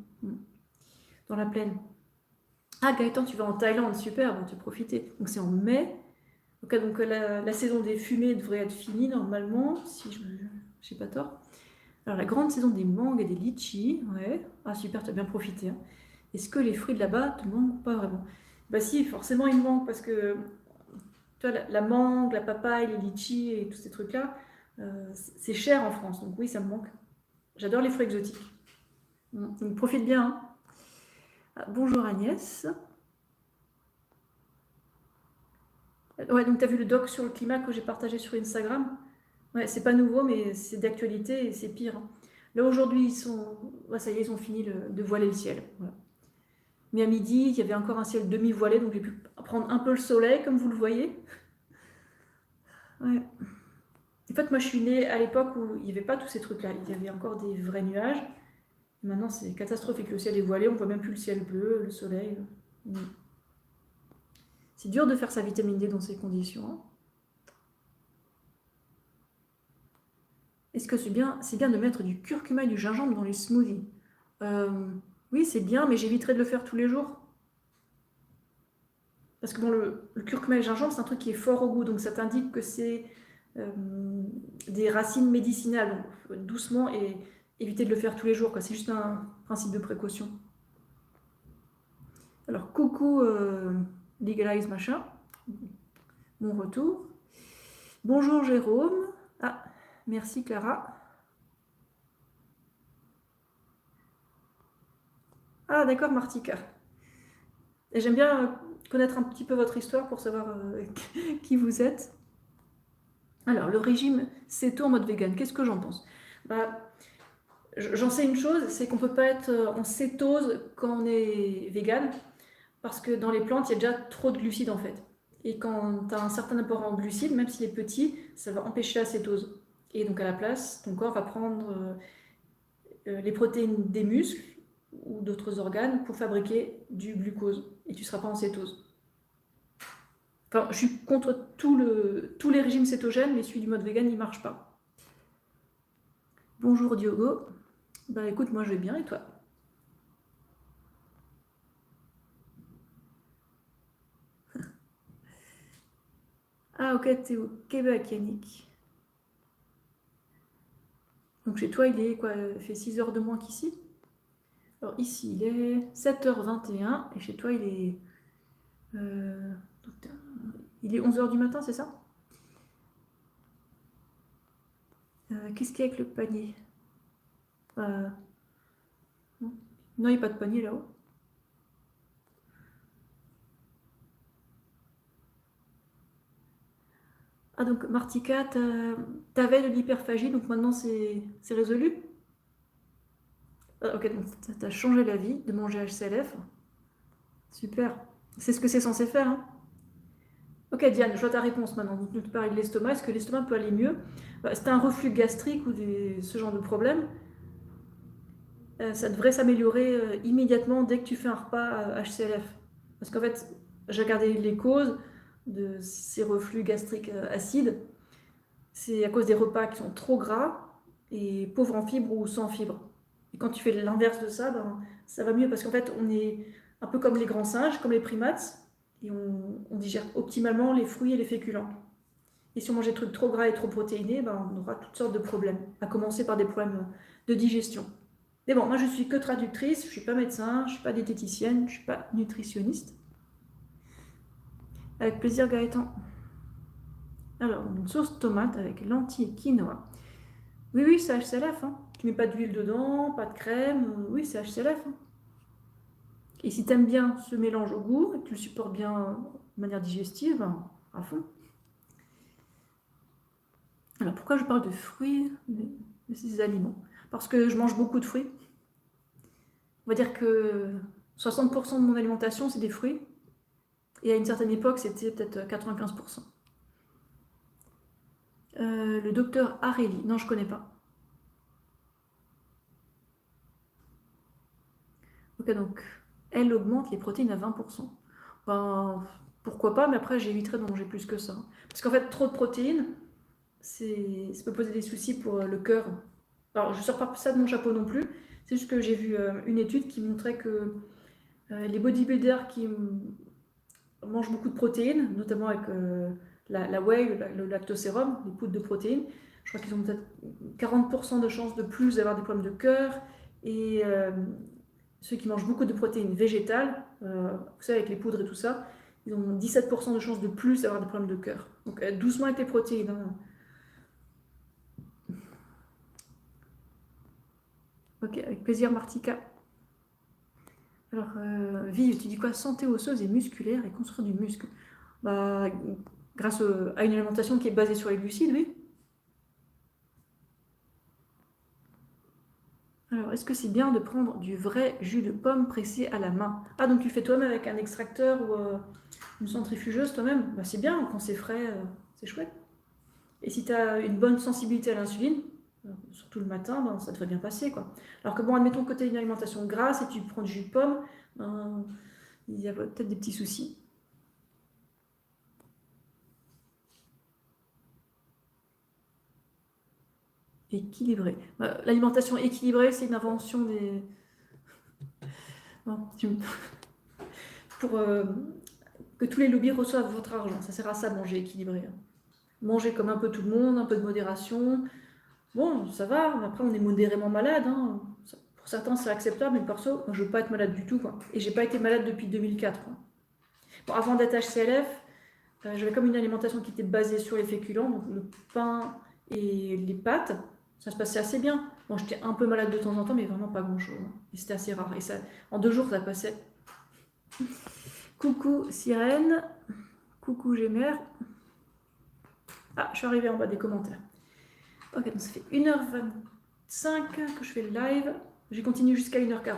Dans la plaine. Ah, Gaëtan, tu vas en Thaïlande, super, bon, tu profiter. Donc c'est en mai. Okay, donc la saison des fumées devrait être finie normalement, si je n'ai pas tort. Alors la grande saison des mangues et des litchis, ouais. Ah super, tu as bien profité, hein. Est-ce que les fruits de là-bas te manquent? Pas vraiment. Bah si, forcément ils me manquent parce que tu vois, la mangue, la papaye, les litchis et tous ces trucs-là, c'est cher en France, donc oui, ça me manque. J'adore les fruits exotiques. Donc profite bien, hein. Ah, bonjour Agnès. Ouais, donc tu as vu le doc sur le climat que j'ai partagé sur Instagram? Ouais, c'est pas nouveau, mais c'est d'actualité et c'est pire, hein. Là, aujourd'hui, ouais, ça y est, ils ont fini de voiler le ciel. Voilà. Mais à midi, il y avait encore un ciel demi-voilé, donc j'ai pu prendre un peu le soleil, comme vous le voyez. Ouais. En fait, moi, je suis née à l'époque où il n'y avait pas tous ces trucs-là. Il y avait encore des vrais nuages. Maintenant, c'est catastrophique. Le ciel est voilé, on ne voit même plus le ciel bleu, le soleil. C'est dur de faire sa vitamine D dans ces conditions, hein. Est-ce que c'est bien de mettre du curcuma et du gingembre dans les smoothies? Oui, c'est bien, mais j'éviterai de le faire tous les jours. Parce que bon, le curcuma et le gingembre, c'est un truc qui est fort au goût, donc ça t'indique que c'est des racines médicinales. Donc doucement et éviter de le faire tous les jours, quoi. C'est juste un principe de précaution. Alors, coucou Legalize machin, mon retour. Bonjour Jérôme. Ah, merci Clara. Ah, d'accord, Martika. Et j'aime bien connaître un petit peu votre histoire pour savoir qui vous êtes. Alors, le régime céto en mode vegan, qu'est-ce que j'en pense? Bah, j'en sais une chose, c'est qu'on ne peut pas être en cétose quand on est vegan, parce que dans les plantes, il y a déjà trop de glucides en fait. Et quand tu as un certain apport en glucides, même s'il est petit, ça va empêcher la cétose. Et donc à la place, ton corps va prendre les protéines des muscles ou d'autres organes pour fabriquer du glucose. Et tu ne seras pas en cétose. Enfin, je suis contre tous les régimes cétogènes, mais celui du mode vegan, il ne marche pas. Bonjour Diogo. Bah écoute, moi je vais bien et toi? Ah ok, t'es au Québec, Yannick. Donc chez toi, il est quoi? Il fait 6 heures de moins qu'ici? Alors ici, il est 7h21 et chez toi, euh, il est 11h du matin, c'est ça? Qu'est-ce qu'il y a avec le panier? Non, non, il n'y a pas de panier là-haut. Ah donc Martika, t'avais de l'hyperphagie, donc maintenant c'est résolu? Ah, ok, donc t'as changé la vie de manger HCLF. Super. C'est ce que c'est censé faire, hein. Ok Diane, je vois ta réponse maintenant. Donc nous te parler de l'estomac. Est-ce que l'estomac peut aller mieux? Bah, si t'as un reflux gastrique ou ce genre de problème, ça devrait s'améliorer immédiatement dès que tu fais un repas HCLF. Parce qu'en fait, j'ai regardé les causes de ces reflux gastriques acides. C'est à cause des repas qui sont trop gras et pauvres en fibres ou sans fibres. Et quand tu fais l'inverse de ça, ben, ça va mieux parce qu'en fait, on est un peu comme les grands singes, comme les primates, et on digère optimalement les fruits et les féculents. Et si on mange des trucs trop gras et trop protéinés, ben, on aura toutes sortes de problèmes, à commencer par des problèmes de digestion. Mais bon, moi je suis que traductrice, je ne suis pas médecin, je ne suis pas diététicienne, je ne suis pas nutritionniste. Avec plaisir Gaëtan. Alors, une sauce tomate avec lentilles et quinoa. Oui, oui, c'est HCLF. Hein. Tu mets pas d'huile dedans, pas de crème. Oui, c'est HCLF. Hein. Et si tu aimes bien ce mélange au goût, et que tu le supportes bien de manière digestive, ben, à fond. Alors, pourquoi je parle de fruits, de ces aliments? Parce que je mange beaucoup de fruits. On va dire que 60% de mon alimentation, c'est des fruits. Et à une certaine époque, c'était peut-être 95%. Le docteur Areli, non, je connais pas. Ok, donc elle augmente les protéines à 20%. Ben, pourquoi pas, mais après j'éviterai de manger plus que ça. Parce qu'en fait, trop de protéines, ça peut poser des soucis pour le cœur. Alors, je ne sors pas ça de mon chapeau non plus, c'est juste que j'ai vu une étude qui montrait que les bodybuilders qui mangent beaucoup de protéines, notamment avec la whey, le lactosérum, les poudres de protéines, je crois qu'ils ont peut-être 40% de chances de plus d'avoir des problèmes de cœur. Et ceux qui mangent beaucoup de protéines végétales, vous savez, avec les poudres et tout ça, ils ont 17% de chances de plus d'avoir des problèmes de cœur. Donc doucement avec les protéines. Hein. Ok, avec plaisir Martika. Alors, Vive, tu dis quoi? Santé osseuse et musculaire et construire du muscle. Bah, grâce à une alimentation qui est basée sur les glucides, oui. Alors, est-ce que c'est bien de prendre du vrai jus de pomme pressé à la main? Ah, donc tu fais toi-même avec un extracteur ou une centrifugeuse toi-même? Bah, c'est bien, quand c'est frais, c'est chouette. Et si tu as une bonne sensibilité à l'insuline, surtout le matin, ben, ça devrait bien passer, quoi. Alors que bon, admettons que tu as une alimentation grasse et tu prends du jus de pomme, ben, il y a peut-être des petits soucis. Équilibré. L'alimentation équilibrée, c'est une invention des... Non, pour que tous les lobbies reçoivent votre argent. Ça sert à ça, manger équilibré. Hein. Manger comme un peu tout le monde, un peu de modération. Bon, ça va, mais après on est modérément malade. Hein. Pour certains, c'est acceptable, mais perso, moi, je veux pas être malade du tout. Quoi. Et j'ai pas été malade depuis 2004. Quoi. Bon, avant d'être HCLF, j'avais comme une alimentation qui était basée sur les féculents, donc le pain et les pâtes. Ça se passait assez bien. Bon, j'étais un peu malade de temps en temps, mais vraiment pas grand-chose. Hein. Et c'était assez rare. Et ça, en 2 jours, ça passait. Coucou Sirène. Coucou Gémère. Ah, je suis arrivée en bas des commentaires. Ok, donc ça fait 1h21 5 que je fais le live. J'ai continué jusqu'à 1h40.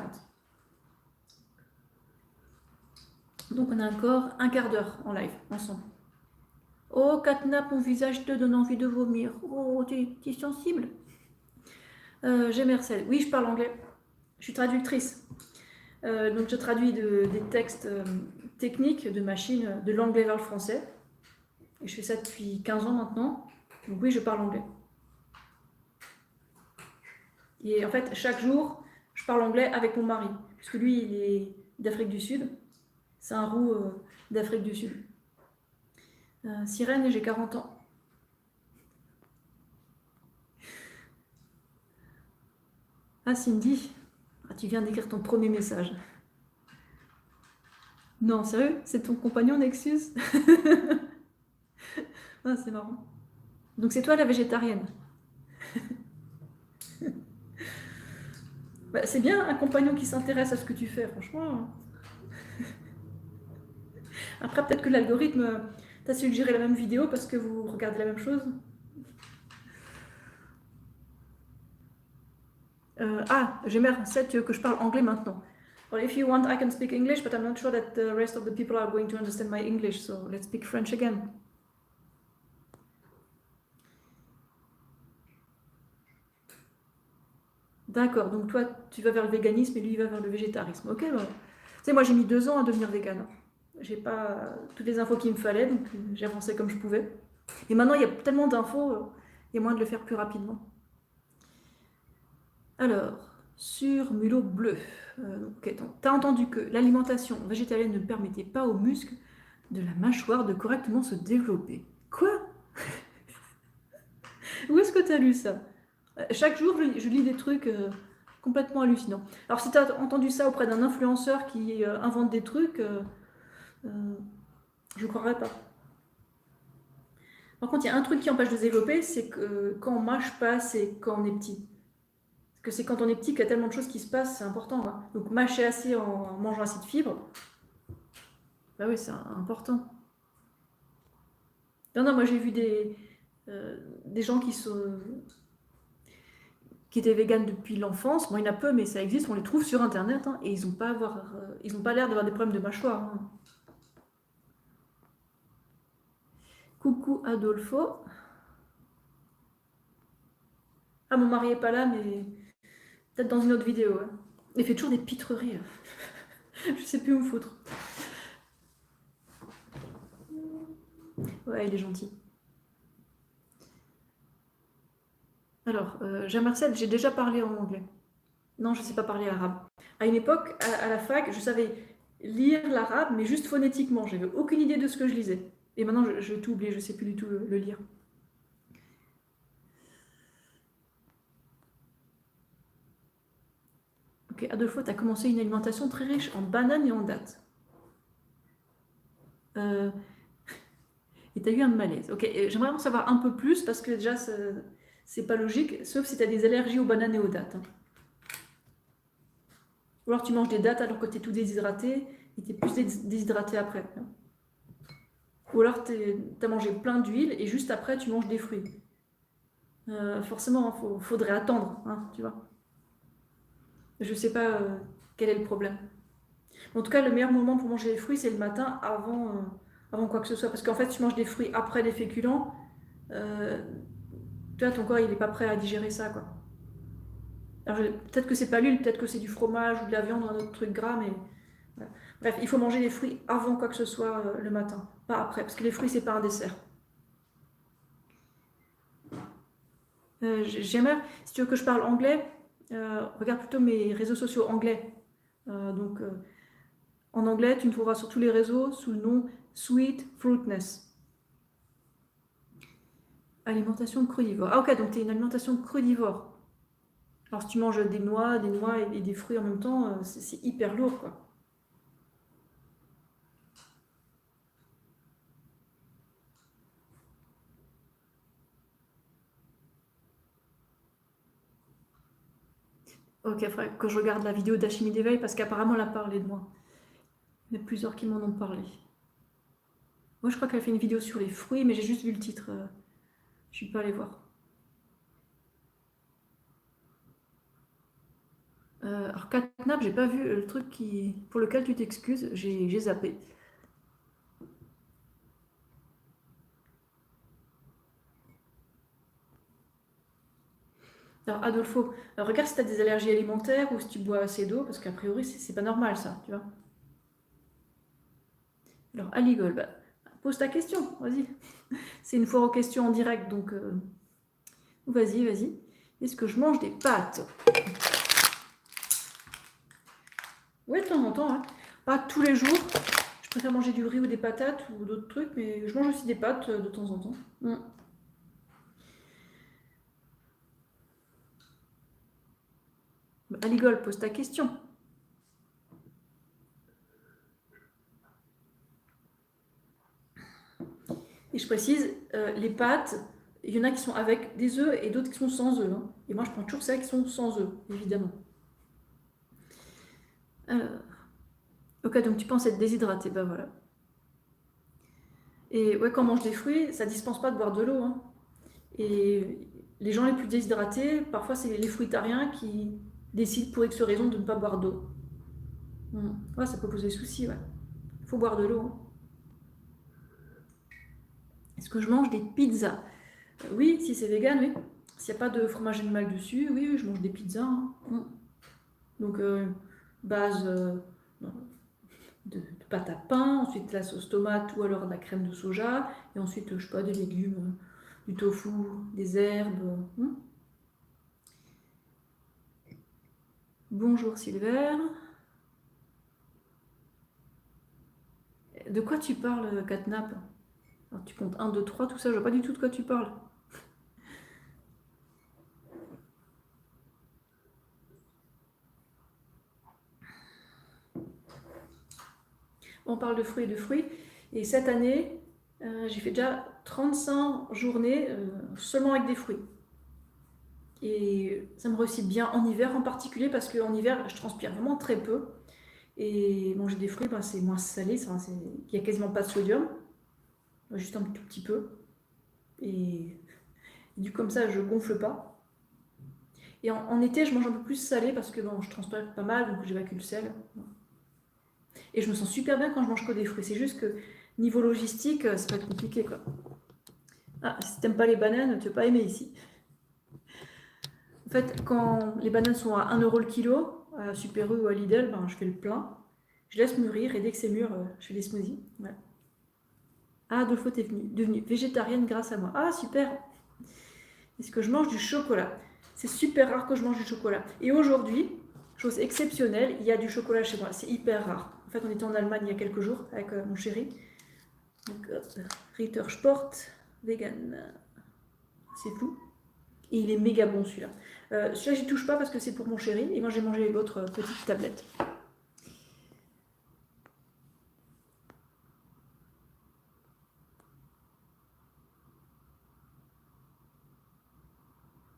Donc on a encore un quart d'heure en live ensemble. Oh, Catnap, mon visage te donne envie de vomir. Oh, t'es sensible. J'ai Mercel. Oui, je parle anglais. Je suis traductrice. Donc je traduis des textes techniques de machine de l'anglais vers le français. Et je fais ça depuis 15 ans maintenant. Donc oui, je parle anglais. Et en fait, chaque jour, je parle anglais avec mon mari. Puisque lui, il est d'Afrique du Sud. C'est un roux d'Afrique du Sud. Sirène, j'ai 40 ans. Ah, Cindy, tu viens d'écrire ton premier message. Non, sérieux? C'est ton compagnon Nexus? Ah, c'est marrant. Donc c'est toi la végétarienne? Bah, c'est bien un compagnon qui s'intéresse à ce que tu fais, franchement. Après, peut-être que l'algorithme t'a suggéré la même vidéo parce que vous regardez la même chose. J'aimerais que je parle anglais maintenant. Well, if you want, I can speak English, but I'm not sure that the rest of the people are going to understand my English, so let's speak French again. D'accord, donc toi, tu vas vers le véganisme et lui, il va vers le végétarisme. Ok, bah. Tu sais, moi, j'ai mis 2 ans à devenir végane. J'ai pas toutes les infos qu'il me fallait, donc j'ai avancé comme je pouvais. Et maintenant, il y a tellement d'infos, il y a moyen de le faire plus rapidement. Alors, sur Mulot bleu, okay, tu as entendu que l'alimentation végétalienne ne permettait pas aux muscles de la mâchoire de correctement se développer. Quoi? Où est-ce que tu as lu ça? Chaque jour, je lis des trucs complètement hallucinants. Alors, si tu as entendu ça auprès d'un influenceur qui invente des trucs, je ne croirais pas. Par contre, il y a un truc qui empêche de se développer, c'est que quand on mâche pas, c'est quand on est petit. Parce que c'est quand on est petit qu'il y a tellement de choses qui se passent, c'est important. Hein. Donc mâcher assez en mangeant assez de fibres, bah oui, c'est important. Non, moi j'ai vu des gens qui étaient véganes depuis l'enfance. Bon, il y en a peu, mais ça existe, on les trouve sur Internet, hein, et ils n'ont pas l'air d'avoir des problèmes de mâchoire. Hein. Coucou Adolfo. Ah, mon mari est pas là, mais peut-être dans une autre vidéo. Hein. Il fait toujours des pitreries. Je sais plus où me foutre. Ouais, il est gentil. Alors, Jamerced, j'ai déjà parlé en anglais. Non, je ne sais pas parler arabe. À une époque, à la fac, je savais lire l'arabe, mais juste phonétiquement. J'avais aucune idée de ce que je lisais. Et maintenant, je tout oublié, je ne sais plus du tout le lire. Ok, Adolfo, tu as commencé une alimentation très riche en bananes et en dattes. Et tu as eu un malaise. Ok, j'aimerais en savoir un peu plus parce que déjà, c'est pas logique, sauf si tu as des allergies aux bananes et aux dattes. Hein. Ou alors tu manges des dattes alors que tu es tout déshydraté et tu es plus déshydraté après. Hein. Ou alors tu as mangé plein d'huile et juste après tu manges des fruits. Forcément, il faudrait attendre, hein, tu vois. Je sais pas quel est le problème. En tout cas, le meilleur moment pour manger les fruits, c'est le matin avant quoi que ce soit. Parce qu'en fait, si tu manges des fruits après les féculents, tu vois, ton corps, il n'est pas prêt à digérer ça, quoi. Alors, peut-être que c'est pas l'huile, peut-être que c'est du fromage ou de la viande ou un autre truc gras, mais... Voilà. Bref, il faut manger les fruits avant quoi que ce soit le matin, pas après, parce que les fruits, c'est pas un dessert. J'aimerais, si tu veux que je parle anglais, regarde plutôt mes réseaux sociaux anglais. En anglais, tu me trouveras sur tous les réseaux sous le nom Sweet Fruitness. Alimentation crudivore. Ah ok, donc tu es une alimentation crudivore. Alors si tu manges des noix et des fruits en même temps, c'est hyper lourd, quoi. Ok, il faudrait que je regarde la vidéo d'Achimie d'éveil parce qu'apparemment elle a parlé de moi. Il y en a plusieurs qui m'en ont parlé. Moi je crois qu'elle a fait une vidéo sur les fruits, mais j'ai juste vu le titre. Je ne suis pas allée voir. Alors, Catnap, j'ai pas vu le truc pour lequel tu t'excuses, j'ai zappé. Alors, Adolfo, regarde si tu as des allergies alimentaires ou si tu bois assez d'eau, parce qu'a priori, c'est pas normal ça, tu vois. Alors, Aligol, bah, pose ta question, vas-y. C'est une foire aux questions en direct, donc vas-y, vas-y. Est-ce que je mange des pâtes? Ouais, de temps en temps, hein. Pas tous les jours. Je préfère manger du riz ou des patates ou d'autres trucs, mais je mange aussi des pâtes de temps en temps. Bah, Aligol, pose ta question. Et je précise, les pâtes, il y en a qui sont avec des œufs et d'autres qui sont sans œufs, hein. Et moi, je prends toujours celles qui sont sans œufs, évidemment. Ok, donc tu penses être déshydraté, ben voilà. Et ouais, quand on mange des fruits, ça dispense pas de boire de l'eau, hein. Et les gens les plus déshydratés, parfois c'est les fruitariens qui décident pour X raison de ne pas boire d'eau. Ouais, ça peut poser souci, ouais. Il faut boire de l'eau, hein. Est-ce que je mange des pizzas? Oui, si c'est vegan, oui. S'il n'y a pas de fromage animal dessus, oui, oui, je mange des pizzas, hein. Donc, base de pâte à pain, ensuite la sauce tomate ou alors de la crème de soja, et ensuite, je sais pas, des légumes, du tofu, des herbes. Bonjour Silver. De quoi tu parles, Catnap? Alors, tu comptes 1, 2, 3, tout ça, je vois pas du tout de quoi tu parles. On parle de fruits et de fruits. Et cette année, j'ai fait déjà 35 journées seulement avec des fruits. Et ça me réussit bien en hiver en particulier parce qu'en hiver, je transpire vraiment très peu. Et manger des fruits, ben, c'est moins salé, il n'y a quasiment pas de sodium, juste un tout petit peu. Et du coup, comme ça, je gonfle pas. Et en été, je mange un peu plus salé parce que bon, je transpire pas mal, donc j'évacue le sel. Et je me sens super bien quand je mange que des fruits. C'est juste que niveau logistique, ça peut être compliqué, quoi. Ah, si t'aimes pas les bananes, tu vas pas aimer ici. En fait, quand les bananes sont à 1 € le kilo, à Super U ou à Lidl, ben, je fais le plein. Je laisse mûrir et dès que c'est mûr, je fais des smoothies. Ouais. Ah, Adolfo, t'es devenue végétarienne grâce à moi. Ah, super. Est-ce que je mange du chocolat? C'est super rare que je mange du chocolat. Et aujourd'hui, chose exceptionnelle, il y a du chocolat chez moi. C'est hyper rare. En fait, on était en Allemagne il y a quelques jours avec mon chéri. Donc, Ritter Sport, vegan. C'est tout. Et il est méga bon celui-là. Celui-là, j'y touche pas parce que c'est pour mon chéri. Et moi, j'ai mangé l'autre petite tablette.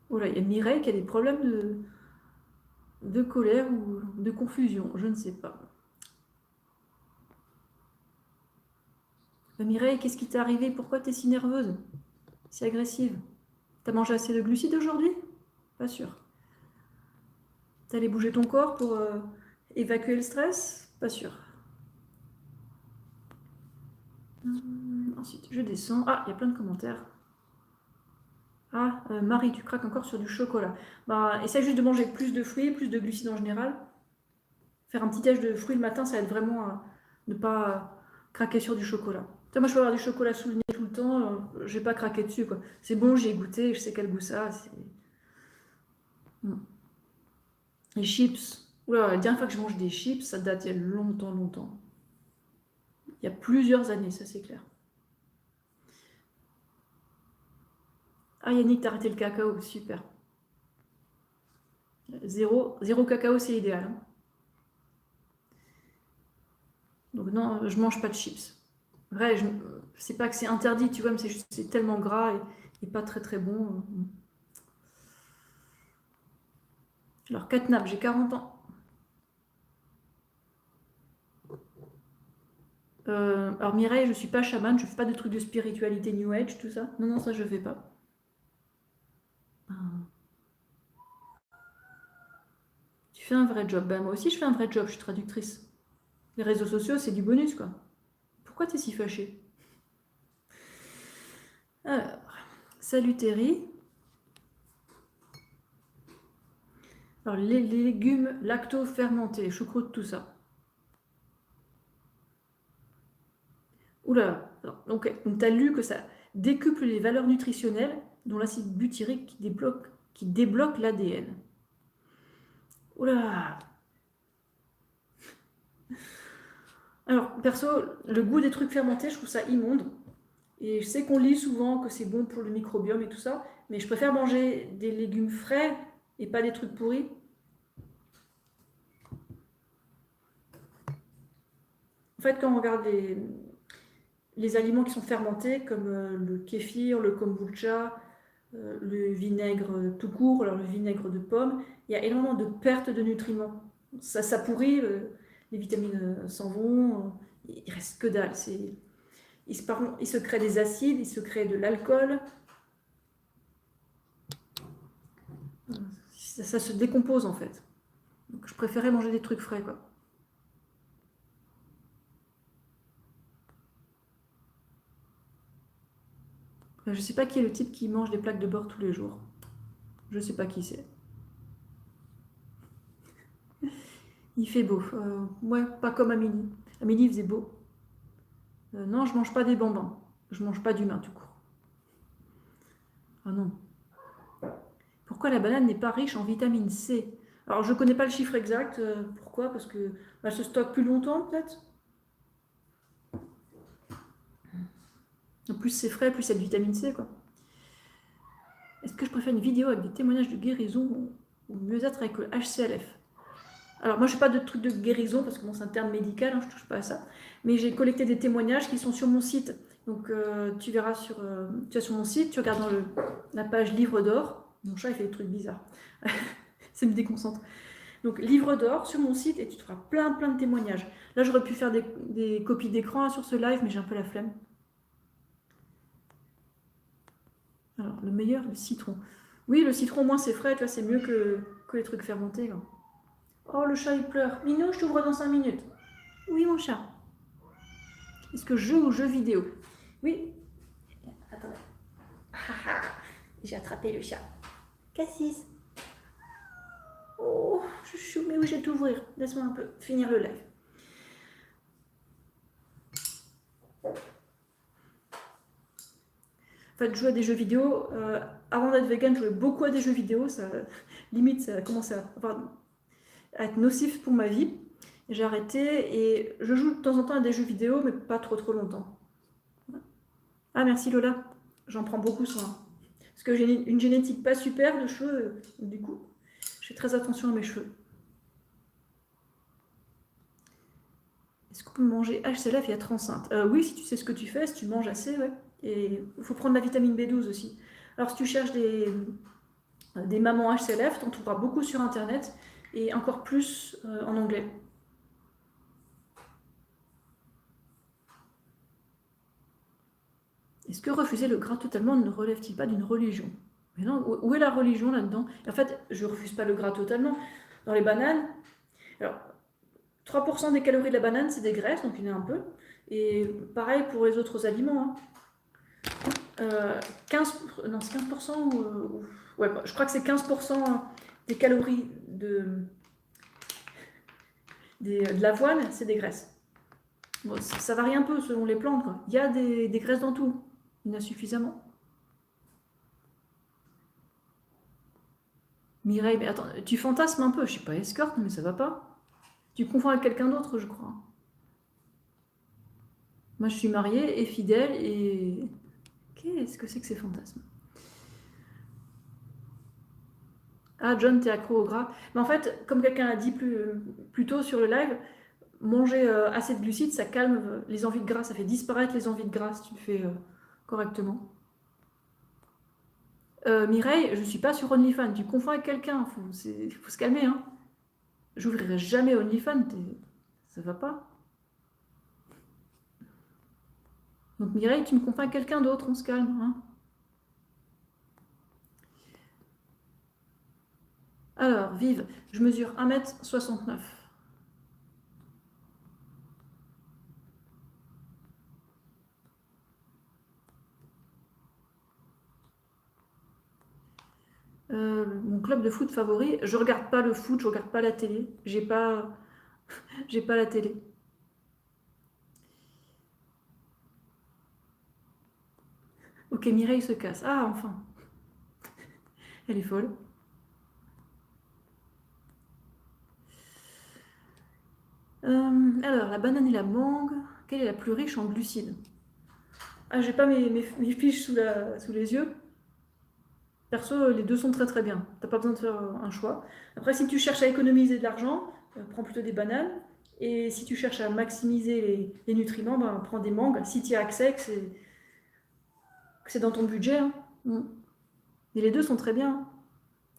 Oh là, il y a Mireille qui a des problèmes de colère ou de confusion. Je ne sais pas. Mireille, qu'est-ce qui t'est arrivé? Pourquoi t'es si nerveuse? Si agressive? T'as mangé assez de glucides aujourd'hui? Pas sûr. T'es allé bouger ton corps pour évacuer le stress? Pas sûr. Ensuite, je descends. Ah, il y a plein de commentaires. Ah, Marie, tu craques encore sur du chocolat. Bah, essaye juste de manger plus de fruits, plus de glucides en général. Faire un petit tâche de fruits le matin, ça aide vraiment à ne pas craquer sur du chocolat. Moi, je peux avoir du chocolat sous le nez tout le temps, je vais pas craquer dessus, quoi. C'est bon, j'y ai goûté, je sais quel goût ça a. Les chips. Oula, la dernière fois que je mange des chips, ça date il y a longtemps, longtemps. Il y a plusieurs années, ça c'est clair. Ah, Yannick, t'as arrêté le cacao, super. Zéro cacao, c'est idéal, hein. Donc non, je mange pas de chips. Vrai, c'est pas que c'est interdit, tu vois, mais c'est juste c'est tellement gras et pas très très bon. Alors, Catnap, j'ai 40 ans. Alors Mireille, je suis pas chamane, je fais pas de trucs de spiritualité New Age, tout ça. Non, non, ça je fais pas. fais un vrai job. Ben, moi aussi, je fais un vrai job, je suis traductrice. Les réseaux sociaux, c'est du bonus, quoi. Pourquoi t'es si fâchée? Alors, salut Terry. Alors, les légumes lacto-fermentés, choucroute, tout ça. Oula, donc tu as lu que ça décuple les valeurs nutritionnelles, dont l'acide butyrique qui débloque l'ADN. Oula. Alors, perso, le goût des trucs fermentés, je trouve ça immonde. Et je sais qu'on lit souvent que c'est bon pour le microbiome et tout ça, mais je préfère manger des légumes frais et pas des trucs pourris. En fait, quand on regarde les aliments qui sont fermentés, comme le kéfir, le kombucha, le vinaigre tout court, alors le vinaigre de pomme, il y a énormément de pertes de nutriments. Ça pourrit, les vitamines s'en vont, il reste que dalle. Il se crée des acides, il se crée de l'alcool. Ça se décompose en fait. Donc je préférais manger des trucs frais, quoi. Je sais pas qui est le type qui mange des plaques de beurre tous les jours. Je sais pas qui c'est. Il fait beau. Ouais, pas comme à midi. À midi, il faisait beau. Non, je mange pas des bambins. Je mange pas d'humain tout court. Ah non. Pourquoi la banane n'est pas riche en vitamine C? Alors, je connais pas le chiffre exact. Pourquoi? Parce que elle se stocke plus longtemps, peut-être. Plus c'est frais, plus il y a de vitamine C, quoi. Est-ce que je préfère une vidéo avec des témoignages de guérison ou mieux être avec le HCLF? Alors moi je fais pas de trucs de guérison parce que bon, c'est un terme médical, hein, je touche pas à ça. Mais j'ai collecté des témoignages qui sont sur mon site. Donc tu verras sur mon site, tu regardes dans la page Livre d'or. Mon chat il fait des trucs bizarres. Ça me déconcentre. Donc Livre d'or sur mon site et tu trouveras plein de témoignages. Là j'aurais pu faire des copies d'écran sur ce live mais j'ai un peu la flemme. Alors le meilleur, le citron. Oui, le citron au moins c'est frais, tu vois, c'est mieux que les trucs fermentés. Là. Oh, le chat, il pleure. Minou, je t'ouvre dans 5 minutes. Oui, mon chat. Est-ce que je joue aux jeux vidéo? Oui. Attendez. J'ai attrapé le chat. Cassis. Oh, chouchou, mais oui, je vais t'ouvrir. Laisse-moi un peu finir le live. En fait, je jouais à des jeux vidéo. Avant d'être vegan, je jouais beaucoup à des jeux vidéo. Ça, limite, ça a commencé à être nocif pour ma vie. J'ai arrêté et je joue de temps en temps à des jeux vidéo, mais pas trop longtemps. Ah, merci Lola. J'en prends beaucoup soin. Parce que j'ai une génétique pas super de cheveux, du coup, je fais très attention à mes cheveux. Est-ce qu'on peut manger HCLF et être enceinte? Oui, si tu sais ce que tu fais, si tu manges assez, ouais. Et il faut prendre la vitamine B12 aussi. Alors, si tu cherches des mamans HCLF, tu en trouveras beaucoup sur Internet et encore plus en anglais. Est-ce que refuser le gras totalement ne relève-t-il pas d'une religion? Mais non, où est la religion là-dedans? En fait, je ne refuse pas le gras totalement. Dans les bananes, alors 3% des calories de la banane, c'est des graisses, donc il y en a un peu. Et pareil pour les autres aliments. Hein. 15%, ouais, je crois que c'est 15% des calories de l'avoine, c'est des graisses. Bon, ça varie un peu selon les plantes. Quoi. Il y a des graisses dans tout. Il y en a suffisamment. Mireille, mais attends, tu fantasmes un peu. Je suis pas escorte, mais ça va pas. Tu confonds avec quelqu'un d'autre, je crois. Moi, je suis mariée et fidèle et... Qu'est-ce que c'est que ces fantasmes? Ah, John, t'es accro au gras. Mais en fait, comme quelqu'un a dit plus tôt sur le live, manger assez de glucides, ça calme les envies de gras, ça fait disparaître les envies de gras si tu le fais correctement. Mireille, je suis pas sur OnlyFans, tu confonds avec quelqu'un, faut se calmer. Hein. J'ouvrirai jamais OnlyFans, ça va pas. Donc Mireille, tu me confonds avec quelqu'un d'autre, on se calme. Hein. Alors, vive. Je mesure 1,69 m. Mon club de foot favori, je regarde pas le foot, je regarde pas la télé. J'ai pas la télé. Ok, Mireille se casse. Ah, enfin. Elle est folle. Alors, la banane et la mangue, quelle est la plus riche en glucides? Ah, j'ai pas mes fiches sous les yeux. Perso, les deux sont très très bien. T'as pas besoin de faire un choix. Après, si tu cherches à économiser de l'argent, prends plutôt des bananes. Et si tu cherches à maximiser les nutriments, ben, prends des mangues. Si tu y as accès, que c'est dans ton budget. Hein. Et les deux sont très bien.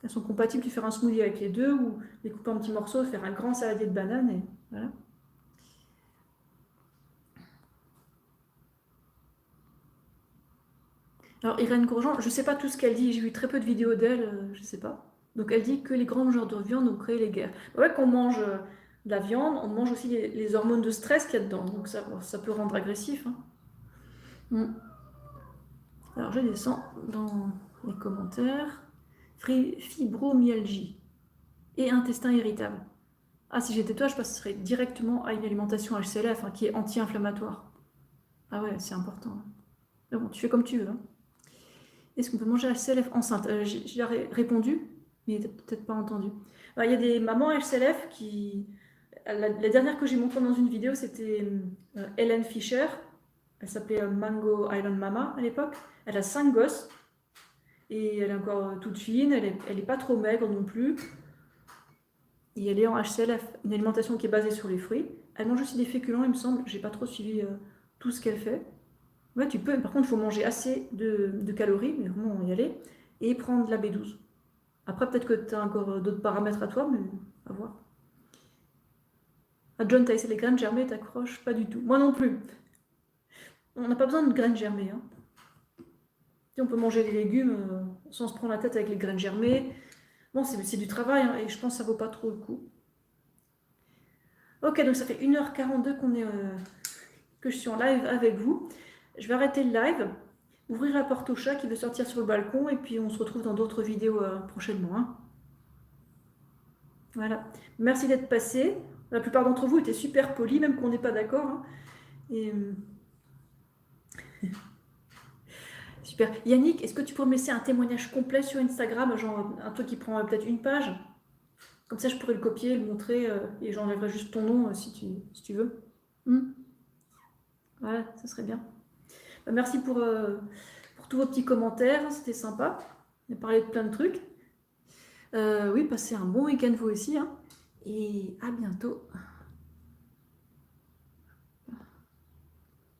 Elles sont compatibles. Tu fais un smoothie avec les deux ou les couper en petits morceaux, faire un grand saladier de bananes. Et voilà. Alors, Irène Grosjean, je ne sais pas tout ce qu'elle dit, j'ai vu très peu de vidéos d'elle, je ne sais pas. Donc, elle dit que les grands mangeurs de viande ont créé les guerres. Ouais, qu'on mange de la viande, on mange aussi les hormones de stress qu'il y a dedans. Donc, ça peut rendre agressif. Hein. Alors, je descends dans les commentaires. Fibromyalgie et intestin irritable. Ah, si j'étais toi, je passerais directement à une alimentation HCLF qui est anti-inflammatoire. Ah ouais, c'est important. Mais bon, tu fais comme tu veux. Hein. Est-ce qu'on peut manger HCLF enceinte? J'y ai répondu, mais il n'était peut-être pas entendu. Il y a des mamans HCLF qui... La dernière que j'ai montrée dans une vidéo, c'était Helen Fisher. Elle s'appelait Mango Island Mama à l'époque. Elle a 5 gosses. Et elle est encore toute fine. Elle est pas trop maigre non plus. Et elle est en HCLF, une alimentation qui est basée sur les fruits. Elle mange aussi des féculents, il me semble. J'ai pas trop suivi tout ce qu'elle fait. Ouais, tu peux. Par contre, il faut manger assez de calories, mais vraiment y aller, et prendre de la B12. Après, peut-être que tu as encore d'autres paramètres à toi, mais à voir. Ah, John, t'as essayé les graines germées, t'accroches? Pas du tout. Moi non plus. On n'a pas besoin de graines germées. Hein. On peut manger les légumes sans se prendre la tête avec les graines germées. Bon, c'est du travail, hein, et je pense que ça vaut pas trop le coup. Ok, donc ça fait 1h42 que je suis en live avec vous. Je vais arrêter le live, ouvrir la porte au chat qui veut sortir sur le balcon, et puis on se retrouve dans d'autres vidéos prochainement. Hein. Voilà. Merci d'être passé. La plupart d'entre vous étaient super polis, même qu'on n'est pas d'accord. Hein. Et... Super. Yannick, est-ce que tu pourrais me laisser un témoignage complet sur Instagram, genre un truc qui prend peut-être une page? Comme ça, je pourrais le copier, le montrer, et j'enlèverai juste ton nom si tu veux. Voilà, ça serait bien. Merci pour tous vos petits commentaires, c'était sympa. On a parlé de plein de trucs. Oui, passez un bon week-end vous aussi. Hein, et à bientôt.